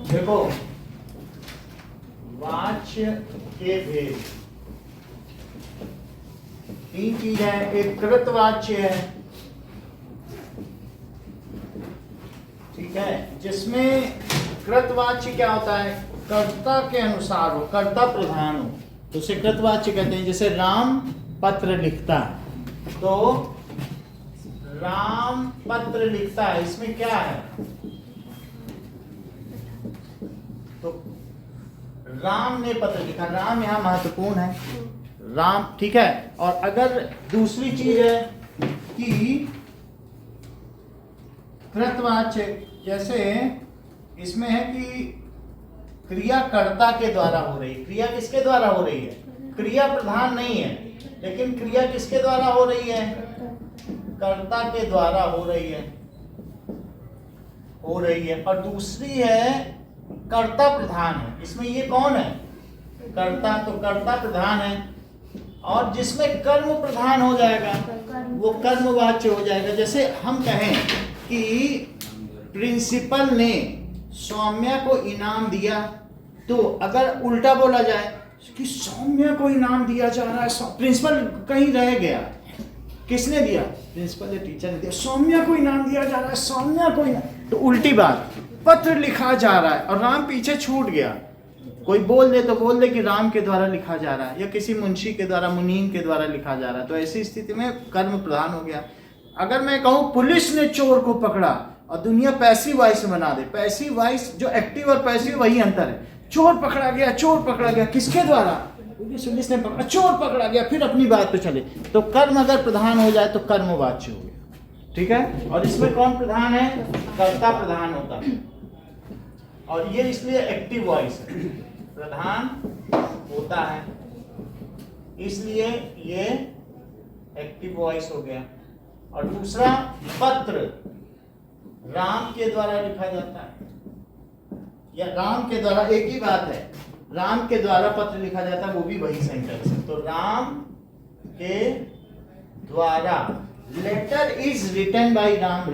देखो, वाच्य के भेद तीन चीज है। एक कृतवाच्य है, ठीक है, जिसमें कृतवाच्य क्या होता है, कर्ता के अनुसार हो, कर्ता प्रधान हो, तो उसे कृतवाच्य कहते हैं। जैसे राम पत्र लिखता है, तो राम पत्र लिखता है, इसमें क्या है, तो राम ने पत्र लिखा, राम यहाँ महत्वपूर्ण है, राम, ठीक है। और अगर दूसरी चीज है कि कृतवाच्य, जैसे इसमें है कि क्रिया कर्ता के द्वारा हो रही है। क्रिया किसके द्वारा हो रही है, क्रिया प्रधान नहीं है, लेकिन क्रिया किसके द्वारा हो रही है, कर्ता के द्वारा हो रही है। और दूसरी है कर्ता प्रधान है, इसमें ये कौन है, कर्ता, तो कर्ता प्रधान है। और जिसमें कर्म प्रधान हो जाएगा वो कर्मवाच्य हो जाएगा। जैसे हम कहें कि प्रिंसिपल ने सौम्या को इनाम दिया, तो अगर उल्टा बोला जाए कि सौम्या को इनाम दिया जा रहा है, प्रिंसिपल कहीं रह गया, किसने दिया, प्रिंसिपल ने, टीचर ने दिया, सौम्या को इनाम दिया जा रहा है, सौम्या को इनाम, तो उल्टी बात, पत्र लिखा जा रहा है और राम पीछे छूट गया। कोई बोल दे तो बोल दे कि राम के द्वारा लिखा जा रहा है, या किसी मुंशी के द्वारा, मुनीम के द्वारा लिखा जा रहा है, तो ऐसी स्थिति में कर्म प्रधान हो गया। अगर मैं कहूँ पुलिस ने चोर को पकड़ा, और दुनिया पैसिव वॉइस बना दे, पैसिव वॉइस जो एक्टिव और पैसिव वही अंतर है, चोर पकड़ा गया, चोर पकड़ा गया, किसके द्वारा, पुलिस ने पकड़ा, चोर पकड़ा गया, फिर अपनी बात पे चले, तो कर्म अगर प्रधान हो जाए तो कर्मवाच्य हो गया, ठीक है। और इसमें कौन प्रधान है, कर्ता प्रधान होता है, और ये इसलिए एक्टिव वॉइस है, प्रधान होता है, इसलिए ये एक्टिव वॉइस हो गया। और दूसरा पत्र, राम के द्वारा लिखा जाता है, या राम के द्वारा, एक ही बात है, राम के द्वारा पत्र लिखा जाता है, वो भी वही सेंटेंस है। तो राम के द्वारा, letter is written by Ram,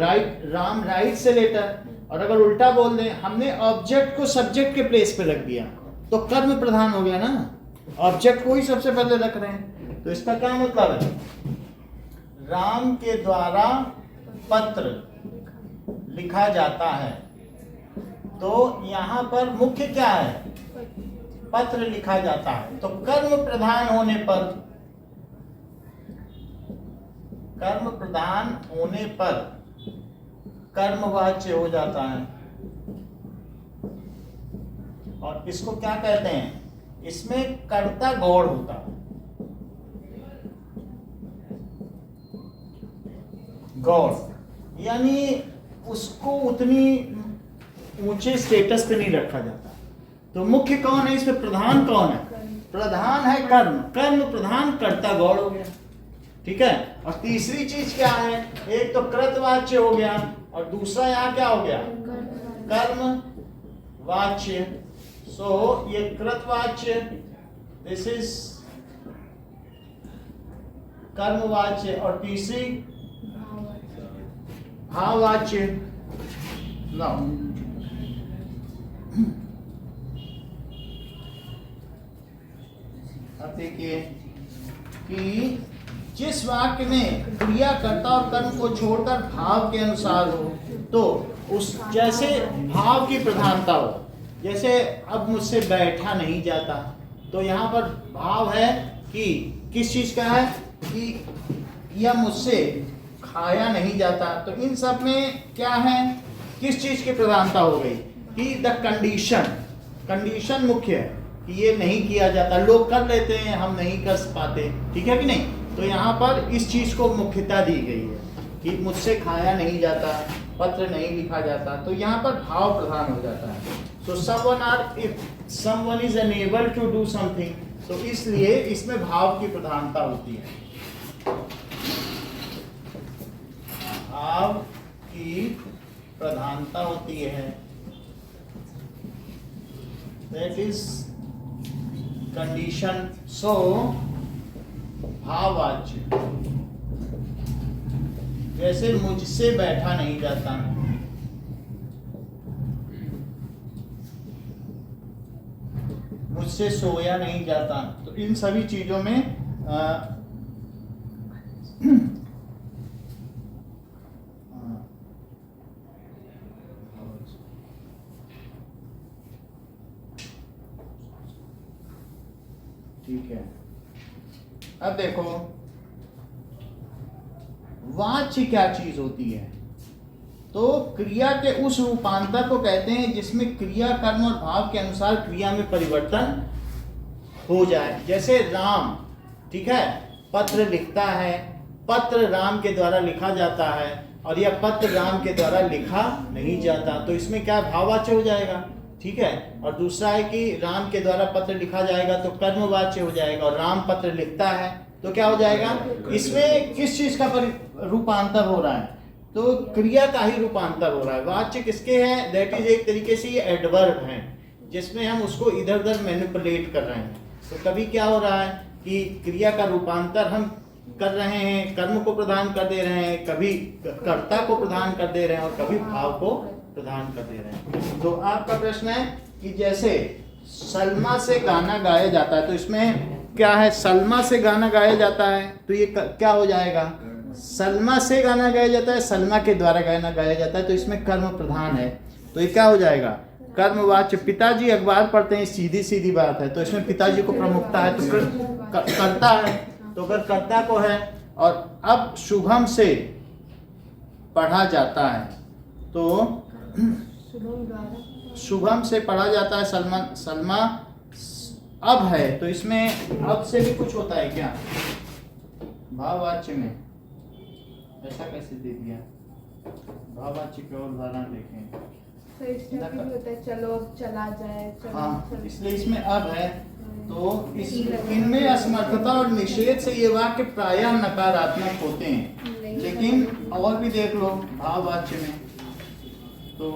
Ram writes a letter. और अगर उल्टा बोल दें, हमने ऑब्जेक्ट को सब्जेक्ट के प्लेस पे रख दिया, तो कर्म प्रधान हो गया ना, ऑब्जेक्ट को ही सबसे पहले रख रहे हैं। तो इसका क्या मतलब है, राम के द्वारा पत्र लिखा जाता है, तो यहां पर मुख्य क्या है, पत्र लिखा जाता है, तो कर्म प्रधान होने पर, कर्म प्रधान होने पर कर्मवाच्य हो जाता है। और इसको क्या कहते हैं, इसमें कर्ता गौड़ होता है, गौड़, यानी उसको उतनी ऊंचे स्टेटस पे नहीं रखा जाता। तो मुख्य कौन है इसमें, प्रधान कौन है, प्रधान है कर्म, कर्म प्रधान, कर्ता गौड़ हो गया, ठीक है। और तीसरी चीज क्या है, एक तो कृतवाच्य हो गया, और दूसरा यहाँ क्या हो गया, कर्म वाच्य। सो ये कृतवाच्य, दिस इज कर्मवाच्य, और तीसरी भाववाच्य। नाउ अब देखिए कि जिस वाक्य में क्रिया कर्ता और कर्म को छोड़कर भाव के अनुसार हो, तो उस, जैसे भाव की प्रधानता हो, जैसे अब मुझसे बैठा नहीं जाता, तो यहाँ पर भाव है कि किस चीज का है, कि यह मुझसे खाया नहीं जाता। तो इन सब में क्या है, किस चीज की प्रधानता हो गई, कि द कंडीशन, कंडीशन मुख्य है कि ये नहीं किया जाता, लोग कर लेते हैं, हम नहीं कर पाते, ठीक है कि नहीं। तो यहाँ पर इस चीज को मुख्यता दी गई है कि मुझसे खाया नहीं जाता, पत्र नहीं लिखा जाता, तो यहाँ पर भाव प्रधान हो जाता है। So someone are, if someone is unable to do something, तो इसलिए इसमें भाव की प्रधानता होती है, भाव की प्रधानता होती है, दैट इज कंडीशन। सो भाववाच्य, जैसे मुझसे बैठा नहीं जाता, मुझसे सोया नहीं जाता। तो इन सभी चीजों में ठीक है। अब देखो वाच्य क्या चीज होती है। तो क्रिया के उस रूपांतर को कहते हैं जिसमें क्रिया, कर्म और भाव के अनुसार क्रिया में परिवर्तन हो जाए। जैसे राम, ठीक है, पत्र लिखता है, पत्र राम के द्वारा लिखा जाता है, और यह पत्र राम के द्वारा लिखा नहीं जाता, तो इसमें क्या भाववाच्य हो जाएगा, ठीक है। और दूसरा है कि राम के द्वारा पत्र लिखा जाएगा तो कर्मवाच्य हो जाएगा, और राम पत्र लिखता है तो क्या हो जाएगा, इसमें किस चीज का रूपांतर हो रहा है, तो क्रिया का ही रूपांतर हो रहा है। वाच्य किसके हैं, दैट इज एक तरीके से ये एडवर्ब है जिसमें हम उसको इधर उधर मैनिपुलेट कर रहे हैं। तो कभी क्या हो रहा है कि क्रिया का रूपांतर हम कर रहे हैं, कर्म को प्रदान कर दे रहे हैं, कभी कर्ता को प्रदान कर दे रहे हैं और कभी भाव को प्रदान कर दे रहे हैं। तो आपका प्रश्न है कि जैसे सलमा से गाना गाया जाता है, तो इसमें क्या है, सलमा से गाना गाया जाता है, तो ये क्या हो जाएगा, सलमा से गाना गाया जाता है, सलमा के द्वारा गाना गाया जाता है, तो इसमें कर्म प्रधान है, तो ये क्या हो जाएगा, कर्मवाच्य। पिताजी अखबार पढ़ते हैं, सीधी सीधी बात है, तो इसमें पिताजी को प्रमुखता है, तो करता है, तो अगर कर्ता को है। और अब शुभम से पढ़ा जाता है, तो शुभम से पढ़ा जाता है, सलमा अब है, तो इसमें अब से भी कुछ होता है क्या भाववाच्य में, ऐसा कैसे दे दिया, भाववाच्य की और उदाहरण देखें। होता है चलो अब चला जाए, चलो, हाँ, इसलिए इसमें अब है, तो इनमें असमर्थता और निषेध से ये वाक्य प्रायः नकारात्मक होते हैं। लेकिन और भी देख लो भाववाच्य में, तो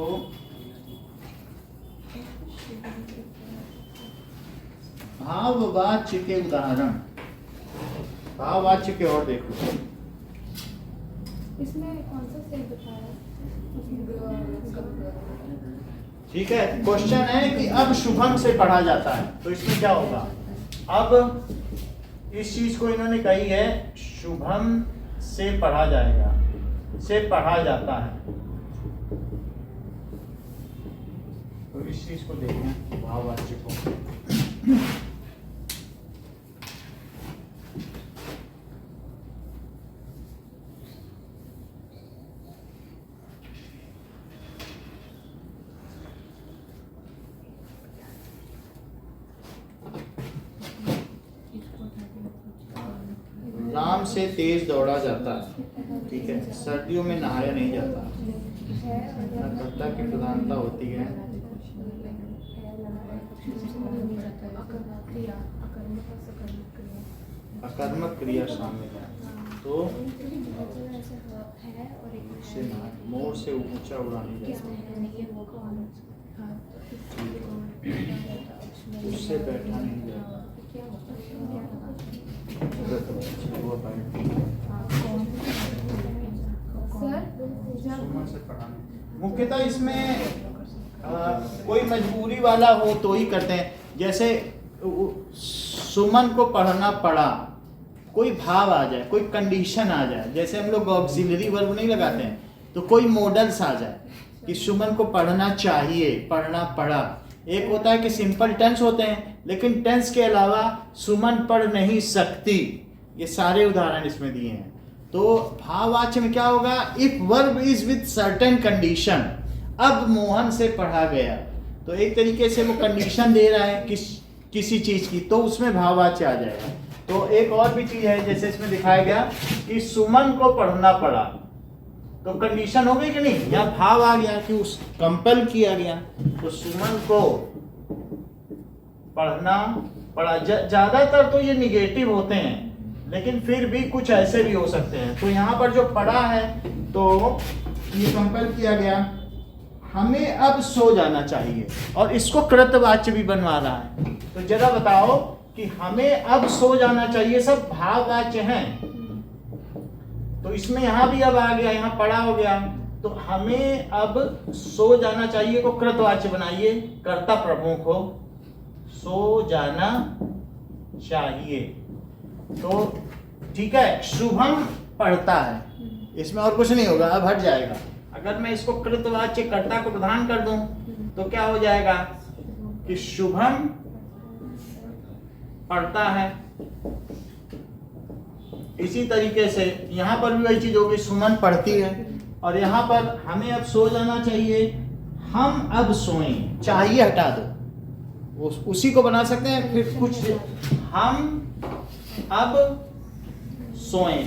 भाववाच्य के उदाहरण, भाववाच्य के और देख लो। इसमें कौन सा सही बताया, ठीक है। क्वेश्चन है कि अब शुभम से पढ़ा जाता है, तो इसमें क्या होगा, अब इस चीज को इन्होंने कही है शुभम से पढ़ा जाएगा, से पढ़ा जाता है, तो इस चीज को देखें भाववाच्य को। राम से तेज दौड़ा जाता है, ठीक है, सर्दियों में नहाया नहीं जाता, कर्ता की प्रधानता होती है, अकर्मक क्रिया शामिल है, तो मोर से ऊंचा उड़ा नहीं जाता, उससे बैठा नहीं जाता, मुख्यतः इसमें कोई मजबूरी वाला हो तो ही करते हैं। जैसे सुमन को पढ़ना पड़ा, कोई भाव आ जाए, कोई कंडीशन आ जाए, जैसे हम लोग ऑक्सिलरी वर्ब नहीं लगाते हैं, तो कोई मॉडल्स आ जाए कि सुमन को पढ़ना चाहिए, पढ़ना पड़ा। एक होता है कि सिंपल टेंस होते हैं, लेकिन टेंस के अलावा सुमन पढ़ नहीं सकती, ये सारे उदाहरण इसमें दिए हैं। तो भाववाच्य में क्या होगा, if verb is with certain condition, अब मोहन से पढ़ा गया, तो एक तरीके से वो कंडीशन दे रहा है किसी चीज की, तो उसमें भाववाच्य आ जाएगा। तो एक और भी चीज है, जैसे इसमें दिखाया गया कि सुमन को पढ़ना पड़ा, तो कंडीशन हो गई कि नहीं, यहाँ भाव आ गया कि उस कंपेल किया गया, तो सुमन को पढ़ना पड़ा। ज्यादातर तो ये निगेटिव होते हैं, लेकिन फिर भी कुछ ऐसे भी हो सकते हैं। तो यहाँ पर जो पढ़ा है तो ये कंपेल किया गया, हमें अब सो जाना चाहिए, और इसको कृतवाच्य भी बनवा रहा है। तो जरा बताओ कि हमें अब सो जाना चाहिए, सब भाववाच्य हैं, तो इसमें यहाँ भी अब आ गया, यहाँ पड़ा हो गया, तो हमें अब सो जाना चाहिए को कृतवाच्य बनाइए, कर्ता प्रमुख हो, सो जाना चाहिए। तो ठीक है, शुभम पढ़ता है, इसमें और कुछ नहीं होगा, अब हट जाएगा। अगर मैं इसको कृतवाच्य कर्ता को प्रदान कर दूं तो क्या हो जाएगा कि शुभम पढ़ता है। इसी तरीके से यहाँ पर भी वही चीज होगी, सुमन पढ़ती है, और यहाँ पर हमें अब सो जाना चाहिए, हम अब सोएं, चाहिए हटा दो, उसी को बना सकते हैं। फिर कुछ हम अब सोएं,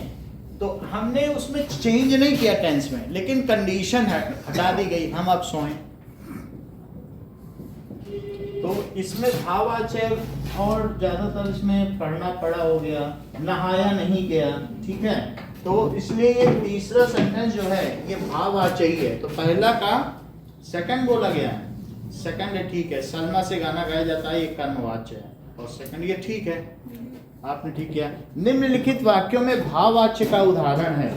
तो हमने उसमें चेंज नहीं किया टेंस में, लेकिन कंडीशन हटा दी गई, हम अब सोएं। तो इसमें भाववाच्य और ज्यादातर इसमें पढ़ना पड़ा हो गया, नहाया नहीं गया, ठीक है। तो इसलिए ये तीसरा सेंटेंस जो है ये भाववाच्य ही है। तो पहला का सेकंड बोला गया है, सेकंड है, ठीक है, सलमा से गाना गाया जाता है, ये कर्मवाच्य है, और सेकंड ये ठीक है, आपने ठीक किया। निम्नलिखित वाक्यों में भाववाच्य का उदाहरण है,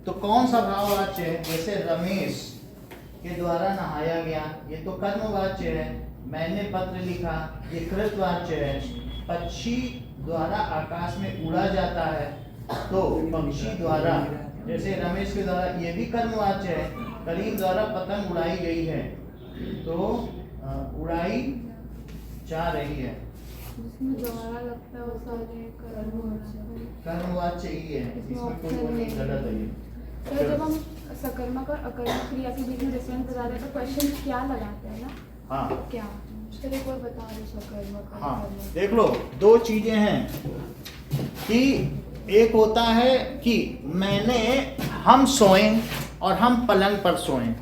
तो कौन सा भाववाच्य है? जैसे रमेश के द्वारा नहाया गया, ये तो कर्मवाच्य है। मैंने पत्र लिखा, ये कृतवाच्य है। पक्षी द्वारा आकाश में उड़ा जाता है, तो पक्षी द्वारा, जैसे रमेश के द्वारा, ये भी कर्मवाच्य है। करीम द्वारा पतंग उड़ाई गई है, तो उड़ाई जा रही है, जिसमें द्वारा लगता है वो सारे कर्मवाच्य ही है, इसमें कोई वो नहीं गलत है ये। तो जब हम सकर्मक और अकर्मक क्रिया के बीच में डिफरेंस बताते हैं तो क्वेश्चन क्या लगाते हैं ना? हाँ क्या, चलिए एक बार बता दो सकर्मक और हाँ, अकर्मक। देख लो, दो चीजें हैं कि एक होता है कि मैंने, हम सोएं और हम पलंग पर सोएं,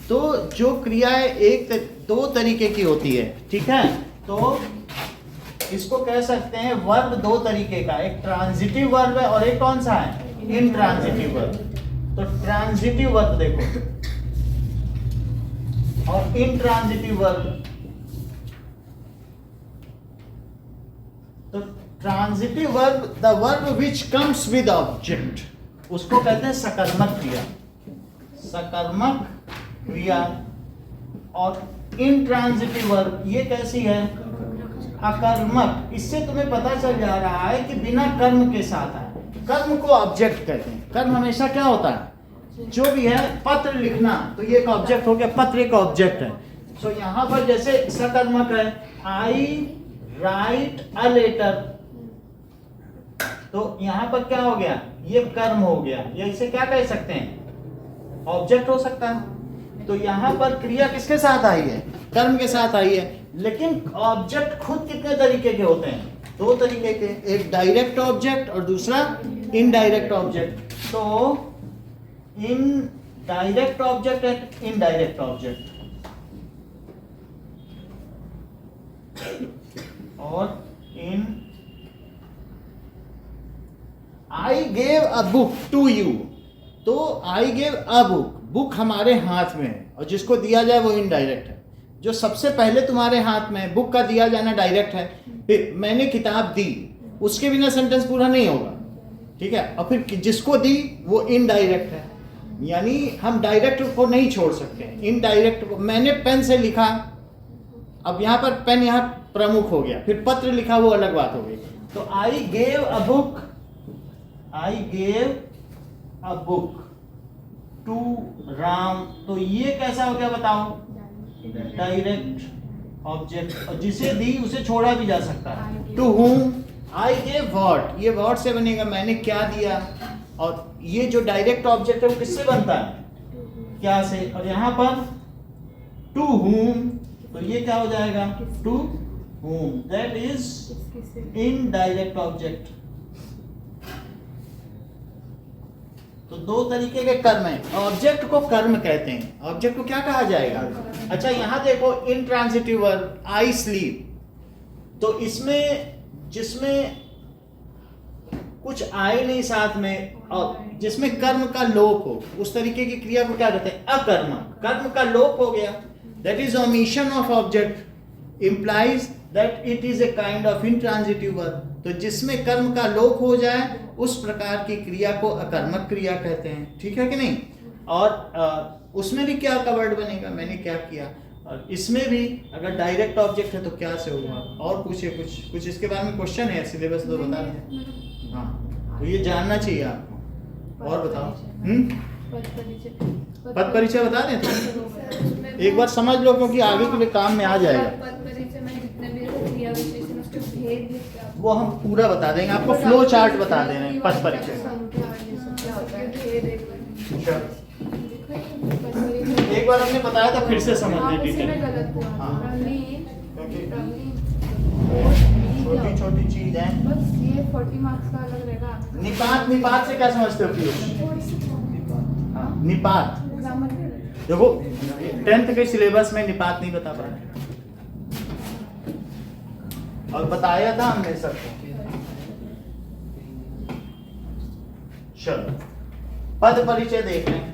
तो जो क्रियाएं दो तरीके की होती है, ठीक है। तो इसको कह सकते हैं वर्ब दो तरीके का, एक ट्रांजिटिव वर्ब है और एक कौन सा है? Intransitive verb. तो ट्रांजिटिव वर्ब देखो और इंट्रांजिटिव वर्ब। तो transitive verb, the verb which comes with object, उसको कहते हैं सकर्मक क्रिया, सकर्मक क्रिया। और इंट्रांजिटिव वर्ब ये कैसी है? अकर्मक। इससे तुम्हें पता चल जा रहा है कि बिना कर्म के साथ है। कर्म को ऑब्जेक्ट कहते हैं। कर्म हमेशा क्या होता है? जो भी है, पत्र लिखना, तो ये एक ऑब्जेक्ट हो गया, पत्र एक ऑब्जेक्ट है। तो यहाँ पर जैसे सकर्मक है, आई राइट अ लेटर, तो यहाँ पर क्या हो गया? ये कर्म हो गया, या इसे क्या कह सकते हैं? ऑब्जेक्ट हो सकता है। तो यहाँ पर क्रिया किसके साथ आई है? कर्म के साथ आई है। लेकिन ऑब्जेक्ट खुद कितने तरीके के होते हैं? दो तरीके के, एक डायरेक्ट ऑब्जेक्ट और दूसरा इनडायरेक्ट ऑब्जेक्ट। तो indirect object and indirect object, और in I gave a book to you, तो I gave a book, book हमारे हाथ में है, और जिसको दिया जाए वो इनडायरेक्ट है। जो सबसे पहले तुम्हारे हाथ में है, बुक का दिया जाना डायरेक्ट है। फिर मैंने किताब दी, उसके बिना सेंटेंस पूरा नहीं होगा, ठीक है। और फिर जिसको दी वो इनडायरेक्ट है, यानी हम डायरेक्ट को नहीं छोड़ सकते, इनडायरेक्ट को। मैंने पेन से लिखा, अब यहाँ पर पेन यहाँ प्रमुख हो गया, फिर पत्र लिखा, वो अलग बात हो गई। तो I gave a book, I gave a book to Ram, तो ये कैसा हो गया बताओ? Direct object. और जिसे दी उसे छोड़ा भी जा सकता है। To whom I gave what, ये व्हाट से बनेगा, मैंने क्या दिया। और ये जो डायरेक्ट ऑब्जेक्ट है वो किससे बनता है? क्या से। और यहाँ पर टू हुम, तो ये क्या हो जाएगा? To whom, that is indirect object. तो दो तरीके के कर्म हैं। ऑब्जेक्ट को कर्म कहते हैं। ऑब्जेक्ट को क्या कहा जाएगा? अच्छा, यहां देखो, इंट्रांजिटिव वर्ब आई स्लीप, तो इसमें जिसमें कुछ आए नहीं साथ में और जिसमें कर्म का लोप हो, उस तरीके की क्रिया को क्या कहते हैं? अकर्म। कर्म का लोप हो गया, that is omission of object implies that it is a kind of intransitive verb। तो जिसमें कर्म का लोप हो जाए उस प्रकार की क्रिया को अकर्मक क्रिया कहते हैं, ठीक है कि नहीं। और उसमें भी क्या का वर्ड बनेगा, मैंने क्या किया। और इसमें भी अगर डायरेक्ट ऑब्जेक्ट है तो क्या से होगा। और पूछिए कुछ इसके बारे में क्वेश्चन है, सिलेबस तो बता दें। हाँ, तो ये जानना चाहिए आपको। और बताओ। पद परिचय बता दें तो एक बार समझ लो, क्योंकि आगे के लिए काम में आ जाएगा। पद परिचय में जितने भी क्रिया विशेषण उसके भेद क्या वो हम पूरा बता देंगे आपको, फ्लो चार्ट बता दे रहे हैं पद परिचय। एक बार हमने बताया था, फिर से समझ लें डिटेल। छोटी छोटी चीज है, बस ये 40 मार्क्स का अलग रहेगा। निपात से क्या समझते हो पीयूष? निपात ग्रामर देखो, 10th के सिलेबस में निपात नहीं बता पा रहे, और बताया था हमने सबको। चलो पद परिचय देख रहे हैं।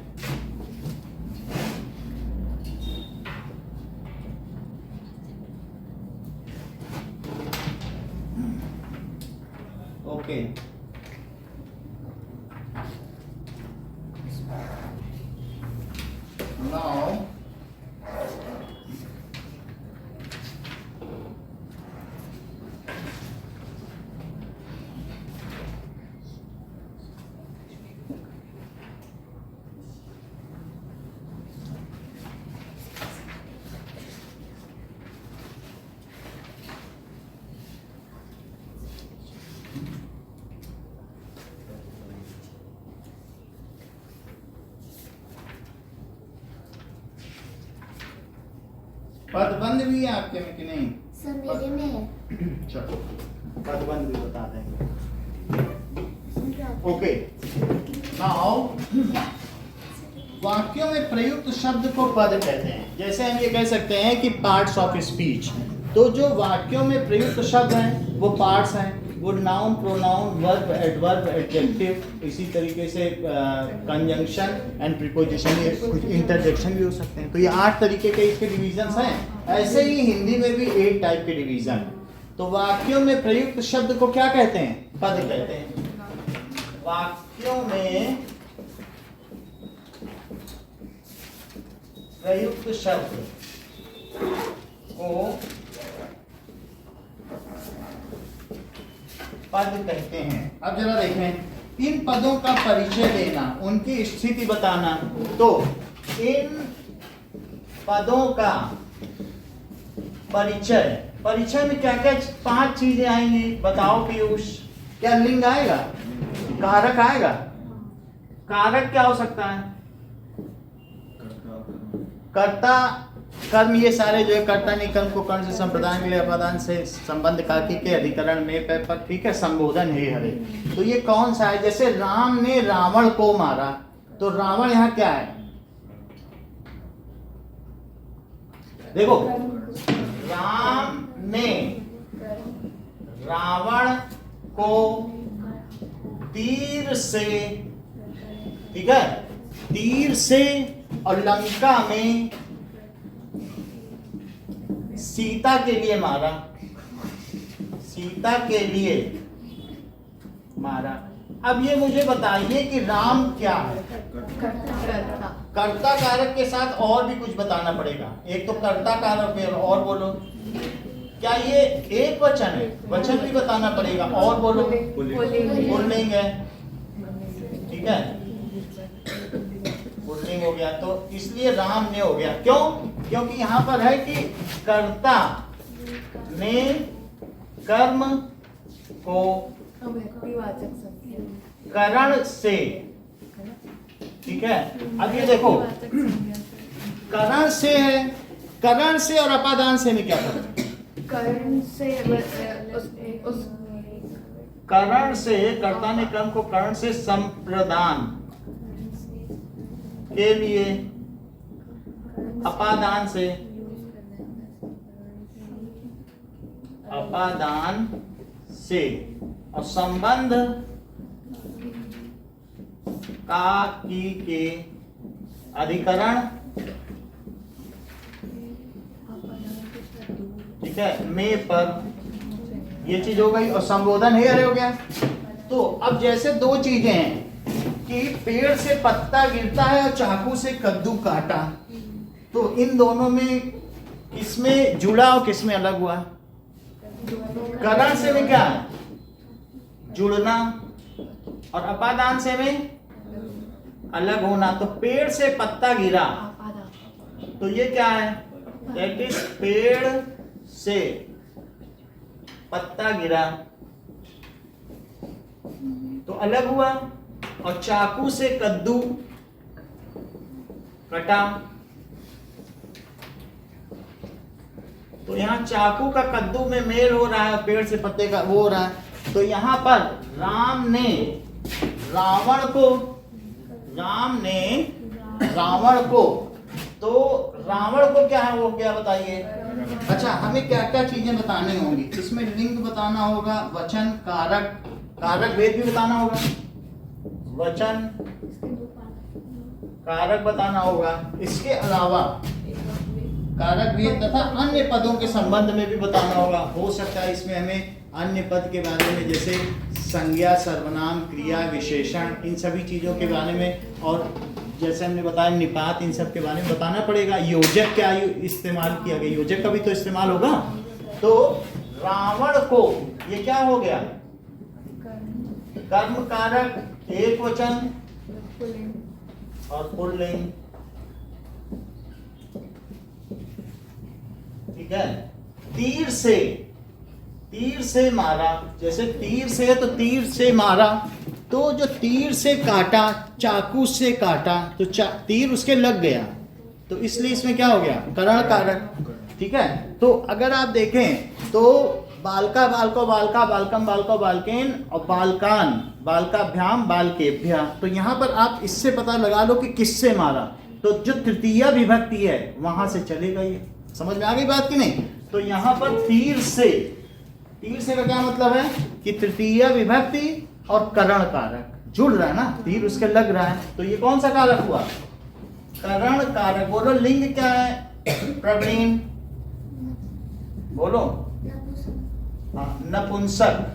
ओके, now पदबंध भी है आपके में कि नहीं? सर मेरे में है। चलो पदबंध भी बता देंगे। ओके, नाउ वाक्यों में प्रयुक्त शब्द को पद कहते हैं। जैसे हम ये कह सकते हैं कि पार्ट्स ऑफ स्पीच, तो जो वाक्यों में प्रयुक्त शब्द हैं वो पार्ट्स हैं। वो noun, pronoun, verb, adverb, adjective, इसी तरीके से कंजंक्शन एंड प्रीपोजिशन, इंटरजेक्शन भी हो सकते हैं। तो ये 8 तरीके के इसके डिविजन्स हैं। ऐसे ही हिंदी में भी 8 टाइप के डिवीजन। तो वाक्यों में प्रयुक्त शब्द को क्या कहते हैं? पद कहते हैं। वाक्यों में प्रयुक्त शब्द को पद कहते हैं। अब जरा देखें, इन पदों का परिचय देना, उनकी स्थिति बताना। तो इन पदों का परिचय में क्या क्या 5 चीजें आएंगी, बताओ पीयूष। क्या लिंग आएगा, कारक आएगा। कारक क्या हो सकता है? कर्ता, कर्म, ये सारे जो है कर्ता ने कर्म को कर्ण से संप्रदान के लिए अपादान से संबंध काकी के अधिकरण में पर, ठीक है, संबोधन है हरे। तो ये कौन सा है? जैसे राम ने रावण को मारा, तो रावण यहाँ क्या है? देखो, राम ने रावण को तीर से, ठीक है, तीर से, और लंका में सीता के लिए मारा, सीता के लिए मारा। अब ये मुझे बताइए कि राम क्या है? कर्ता कारक के साथ और भी कुछ बताना पड़ेगा। एक तो कर्ता कारक में, और बोलो, क्या ये एक वचन है? वचन भी बताना पड़ेगा। और बोलो, पुल्लिंग है, ठीक है, पुल्लिंग हो गया। तो इसलिए राम ने हो गया। क्यों? क्योंकि यहाँ पर है कि कर्ता ने कर्म को करण से, ठीक है। अब ये देखो, करण से है, करण से और अपादान से में क्या फर्क है? करण से करण से, कर्ता ने कर्म को करण से संप्रदान के लिए, अपादान से, अपादान से, और संबंध का की के अधिकरण, ठीक है, में पर, ये चीज हो गई। और संबोधन है, अरे हो गया, तो अब जैसे दो चीजें हैं कि पेड़ से पत्ता गिरता है और चाकू से कद्दू काटा, तो इन दोनों में किसमें जुड़ा और किसमें अलग हुआ? करण से में क्या है? जुड़ना, और अपादान से में अलग होना। तो पेड़ से पत्ता गिरा, तो ये क्या है? दैट इज पेड़ से पत्ता गिरा तो अलग हुआ, और चाकू से कद्दू कटा तो यहाँ चाकू का कद्दू में मेल हो रहा है, पेड़ से पत्ते का वो हो रहा है। तो यहाँ पर राम ने रावण को तो रावण को क्या है वो क्या बताइए? अच्छा, हमें क्या क्या चीजें बताने होंगी इसमें? लिंग बताना होगा, वचन, कारक, कारक भेद भी बताना होगा, वचन कारक बताना होगा। इसके अलावा कारक भेद तथा अन्य पदों के संबंध में भी बताना होगा। हो सकता है इसमें हमें अन्य पद के बारे में, जैसे संज्ञा, सर्वनाम, क्रिया, विशेषण, इन सभी चीजों के बारे में, और जैसे हमने बताया निपात, इन सब के बारे में बताना पड़ेगा। योजक क्या इस्तेमाल किया गया, योजक का भी तो इस्तेमाल होगा। तो रावण को ये क्या हो गया? कर्म कारक, एक वचन और पुल्लिंग, ठीक है। तीर से मारा, जैसे तीर से है तो तीर से मारा, तो जो तीर से काटा, चाकू से काटा तो तीर उसके लग गया, तो इसलिए इसमें क्या हो गया? करण कारक, ठीक है। तो अगर आप देखें तो बालका बालको बालका बालकम बालको बालकेन और बालकान बालकाभ्याम बालकेभ्या, तो यहाँ पर आप इससे पता लगा लो कि किससे मारा। तो जो तृतीय विभक्ति है वहां से चलेगा। ये समझ में आ गई बात कि नहीं? तो यहाँ पर तीर से का क्या मतलब है कि तृतीय विभक्ति और करण कारक जुड़ रहा है ना, तीर उसके लग रहा है, तो ये कौन सा कारक हुआ? करण कारक। बोलो लिंग क्या है? प्रवीण, बोलो। नपुंसक,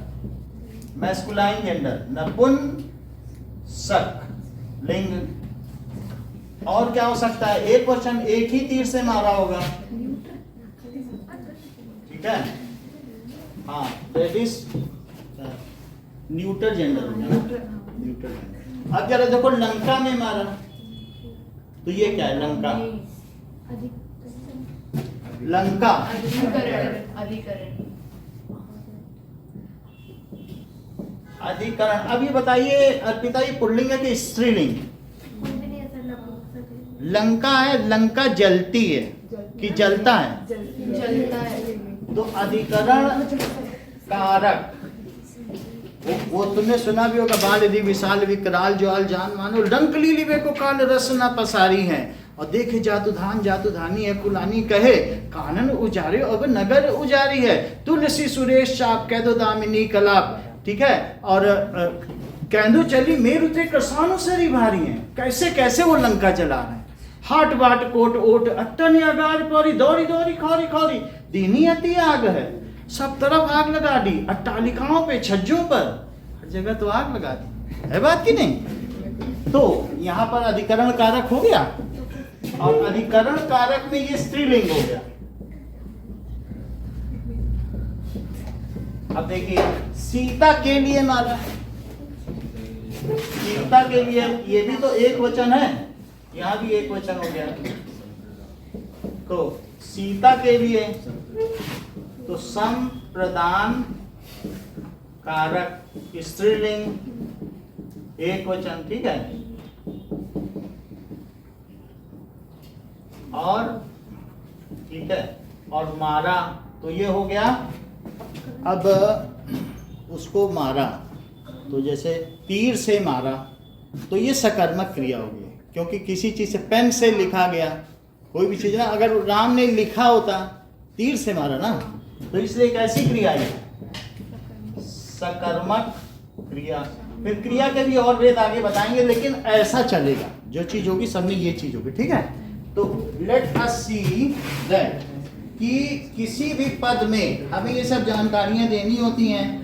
मैस्कुलाइन जेंडर, नपुंसक लिंग। और क्या हो सकता है? एक वचन, एक ही तीर से मारा होगा, ठीक है। हाँ, that is neuter gender, neuter gender. अब जरा देखो, लंका में मारा तो ये क्या है? लंका अधिकरण। अब ये बताइए अर्पिता, ये पुल्लिंग है कि स्त्रीलिंग? लंका है, लंका जलती है कि जलता है? जलता है। तो अधिकरण कारक वो तुमने सुना भी होगा, बाल यदि विशाल विकराल ज्वाल जान मानो, डंक लीली वे को काल रस न पसारी है, और देखे जातु धानी है कुलानी, कहे कानन उजारे अब नगर उजारी है, तुलसी सुरेश चाप कह दो दामिनी कलाप, ठीक है। और कहदो चली मेरु ते करसानो सरी भारी है, कैसे कैसे वो लंका चला रहे हैं। हाट बाट कोट ओट अट्टन अगार परी, दौड़ी दौड़ी खौरी खौरी, दीनी अति आग है, सब तरफ आग लगा दी, अट्टालिकाओं पे, छज्जों पर, हर जगह तो आग लगा दी, है बात कि नहीं? तो यहाँ पर अधिकरण कारक हो गया, और अधिकरण कारक में ये स्त्रीलिंग हो गया। अब देखिए, सीता के लिए मारा, सीता के लिए, ये भी तो एक वचन है, यहाँ भी एक वचन हो गया। तो सीता के लिए तो संप्रदान कारक स्त्रीलिंग एक वचन, ठीक है। और ठीक है, और मारा तो ये हो गया। अब उसको मारा तो जैसे तीर से मारा तो ये सकर्मक क्रिया हो गई, क्योंकि किसी चीज से, पेन से लिखा गया कोई भी चीज ना, अगर राम ने लिखा होता, तीर से मारा ना, तो इसलिए एक ऐसी क्रिया है सकर्मक क्रिया। फिर क्रिया के भी और वेद आगे बताएंगे, लेकिन ऐसा चलेगा, जो चीज होगी सब में ये चीज होगी, ठीक है। तो लेट अस सी दैट कि किसी भी पद में हमें ये सब जानकारियां देनी होती हैं,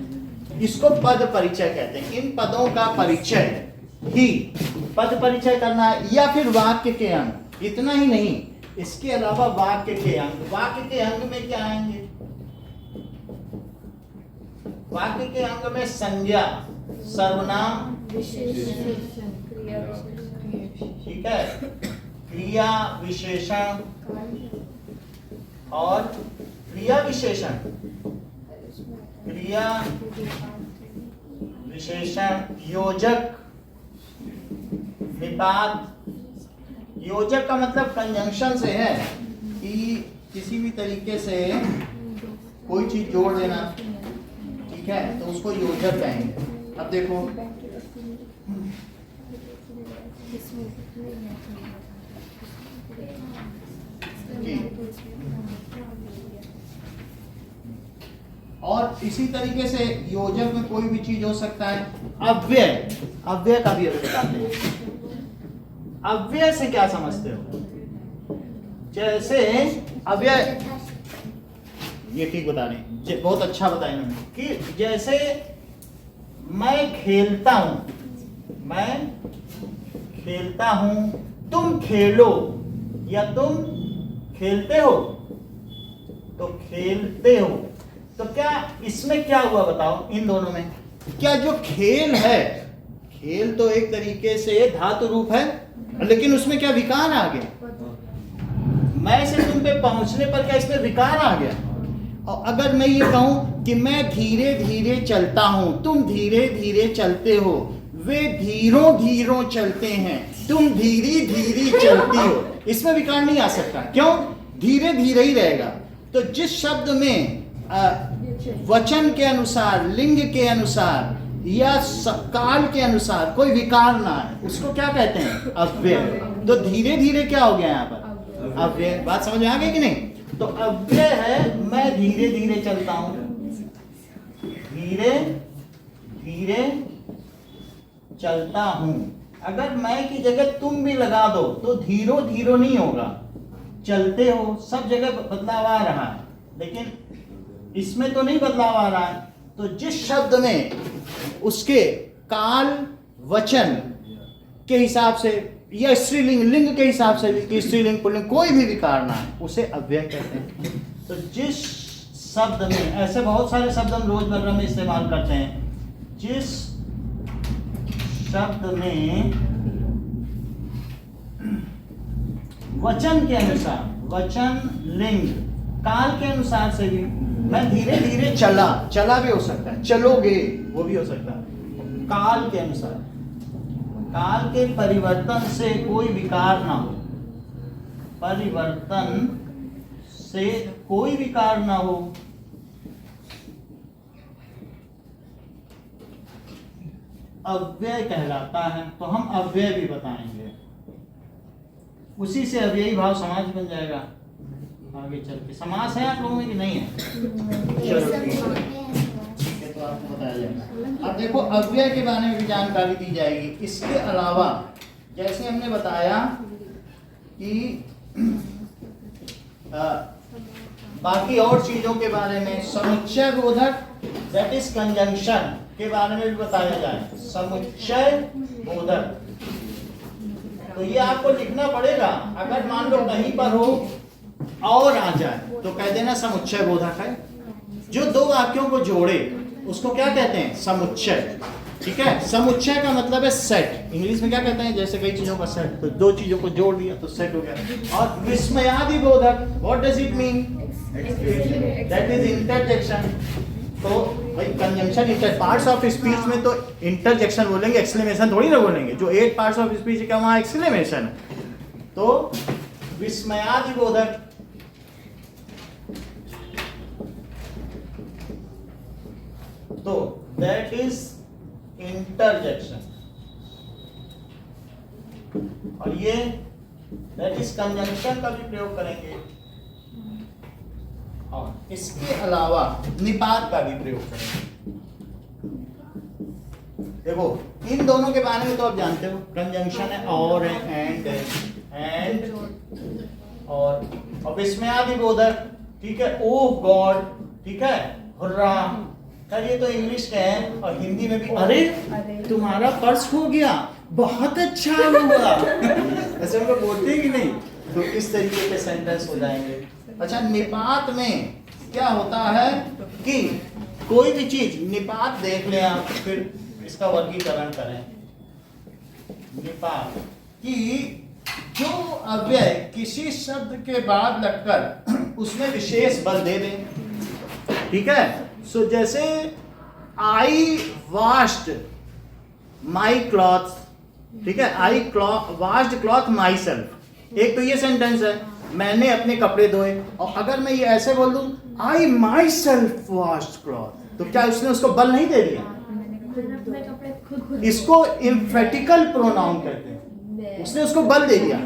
इसको पद परिचय कहते हैं। इन पदों का परिचय ही पद परिचय करना है, या फिर वाक्य के अंग। इतना ही नहीं, इसके अलावा वाक्य के अंग। वाक्य के अंग में क्या आएंगे? वाक्य के अंग में संज्ञा, सर्वनाम, ठीक है, क्रिया विशेषण और क्रिया विशेषण, क्रिया विशेषण, योजक, निपात। योजक का मतलब कंजंक्शन से है कि किसी भी तरीके से कोई चीज जोड़ देना, ठीक है, तो उसको योजक कहेंगे। अब देखो, और इसी तरीके से योजक में कोई भी चीज हो सकता है। अव्यय, अव्यय का भी अभी बताते हैं। अव्यय से क्या समझते हो? जैसे अव्यय, ये ठीक बता रहे, बहुत अच्छा बताया इन्होंने, कि जैसे मैं खेलता हूं, मैं खेलता हूं, तुम खेलो, या तुम खेलते हो, तो खेलते हो। तो क्या इसमें क्या हुआ बताओ? इन दोनों में क्या जो खेल है, खेल तो एक तरीके से धातु रूप है, लेकिन उसमें क्या विकार आ गया? मैं से तुम पे पहुंचने पर क्या इसमें विकार आ गया? और अगर मैं ये कहूं कि मैं धीरे धीरे चलता हूं, तुम धीरे धीरे चलते हो, वे धीरों धीरों चलते हैं, तुम धीरे धीरे चलती हो, इसमें विकार नहीं आ सकता। क्यों? धीरे धीरे ही रहेगा। तो जिस शब्द में वचन के अनुसार, लिंग के अनुसार या काल के अनुसार कोई विकार ना है, उसको क्या कहते हैं? अव्यय। तो धीरे धीरे क्या हो गया यहाँ पर? अव्यय। बात समझ में आ गई कि नहीं? तो अव्यय है मैं धीरे धीरे चलता हूं, धीरे धीरे चलता हूं। अगर मैं की जगह तुम भी लगा दो तो धीरो धीरो नहीं होगा, चलते हो, सब जगह बदलाव आ रहा है, लेकिन इसमें तो नहीं बदलाव आ रहा है। तो जिस शब्द में उसके काल, वचन के हिसाब से या स्त्रीलिंग, लिंग के हिसाब से भी, स्त्रीलिंग पुल्लिंग कोई भी विकार ना है, उसे अव्यय कहते हैं। तो जिस शब्द में, ऐसे बहुत सारे शब्द हम रोजमर्रा में इस्तेमाल करते हैं, जिस शब्द में वचन के अनुसार, वचन, लिंग, काल के अनुसार से भी, मैं धीरे धीरे चला, चला भी हो सकता है, चलोगे वो भी हो सकता है। काल के अनुसार, काल के परिवर्तन से कोई विकार ना हो, परिवर्तन से कोई विकार ना हो, अव्यय कहलाता है। तो हम अव्यय भी बताएंगे, उसी से अव्ययी भाव समाज बन जाएगा आगे चल के। समास है आप लोगों में कि नहीं है? तो आपको बताया जाएगा। अब देखो, अव्यय के बारे में भी जानकारी दी जाएगी। इसके अलावा जैसे हमने बताया कि बाकी और चीजों के बारे में, समुच्चय बोधक, दैट इज कंजंक्शन के बारे में भी बताया जाए। समुच्चय बोधक, तो ये आपको लिखना पड़ेगा। अगर मान लो कहीं पर हो और आ जाए तो कह देना समुच्चय बोधक है। जो दो वाक्यों को जोड़े उसको क्या कहते हैं? समुच्चय। ठीक है, समुच्चय का मतलब है सेट। इंग्लिश में क्या कहते हैं? जैसे कई चीजों का सेट, तो दो चीजों को जोड़ दिया तो सेट हो गया। और विस्मयादि बोधक, what does it mean? That is interjection. तो भाई conjunction, inter parts of speech में तो इंटरजेक्शन बोलेंगे, एक्सक्लेमेशन थोड़ी ना बोलेंगे। जो 8 पार्ट्स ऑफ स्पीच है क्या वहां एक्सक्लेमेशन है? तो विस्मयादि बोधक, तो दैट इज इंटरजेक्शन। और ये दैट इज कंजंक्शन का भी प्रयोग करेंगे। और इसके अलावा निपात का भी प्रयोग करेंगे। देखो, इन दोनों के बारे में तो आप जानते हो, कंजंक्शन है, और है, एंड और विस्मयादि बोधक, ठीक है, ओह गॉड, ठीक है, हुर्रा, सर ये तो इंग्लिश का है और हिंदी में भी अरे तुम्हारा पर्स खो गया, बहुत अच्छा हुआ। ऐसे हम लोग बोलते हैं कि नहीं? तो इस तरीके के सेंटेंस हो जाएंगे। अच्छा, निपात में क्या होता है कि कोई भी चीज, निपात देख लें आप, फिर इसका वर्गीकरण करें। निपात कि जो अव्यय किसी शब्द के बाद लगकर उसमें विशेष बल दे दें। ठीक है? सो जैसे आई वॉश्ड माई क्लॉथ, ठीक है, आई वॉश्ड क्लॉथ माई सेल्फ, एक तो ये सेंटेंस है, मैंने अपने कपड़े धोए। और अगर मैं ये ऐसे बोल दूं आई माई सेल्फ वॉश्ड क्लॉथ, तो क्या उसने उसको बल नहीं दे दिया? इसको इम्फेटिकल प्रोनाउन कहते हैं, उसने उसको बल दे दिया।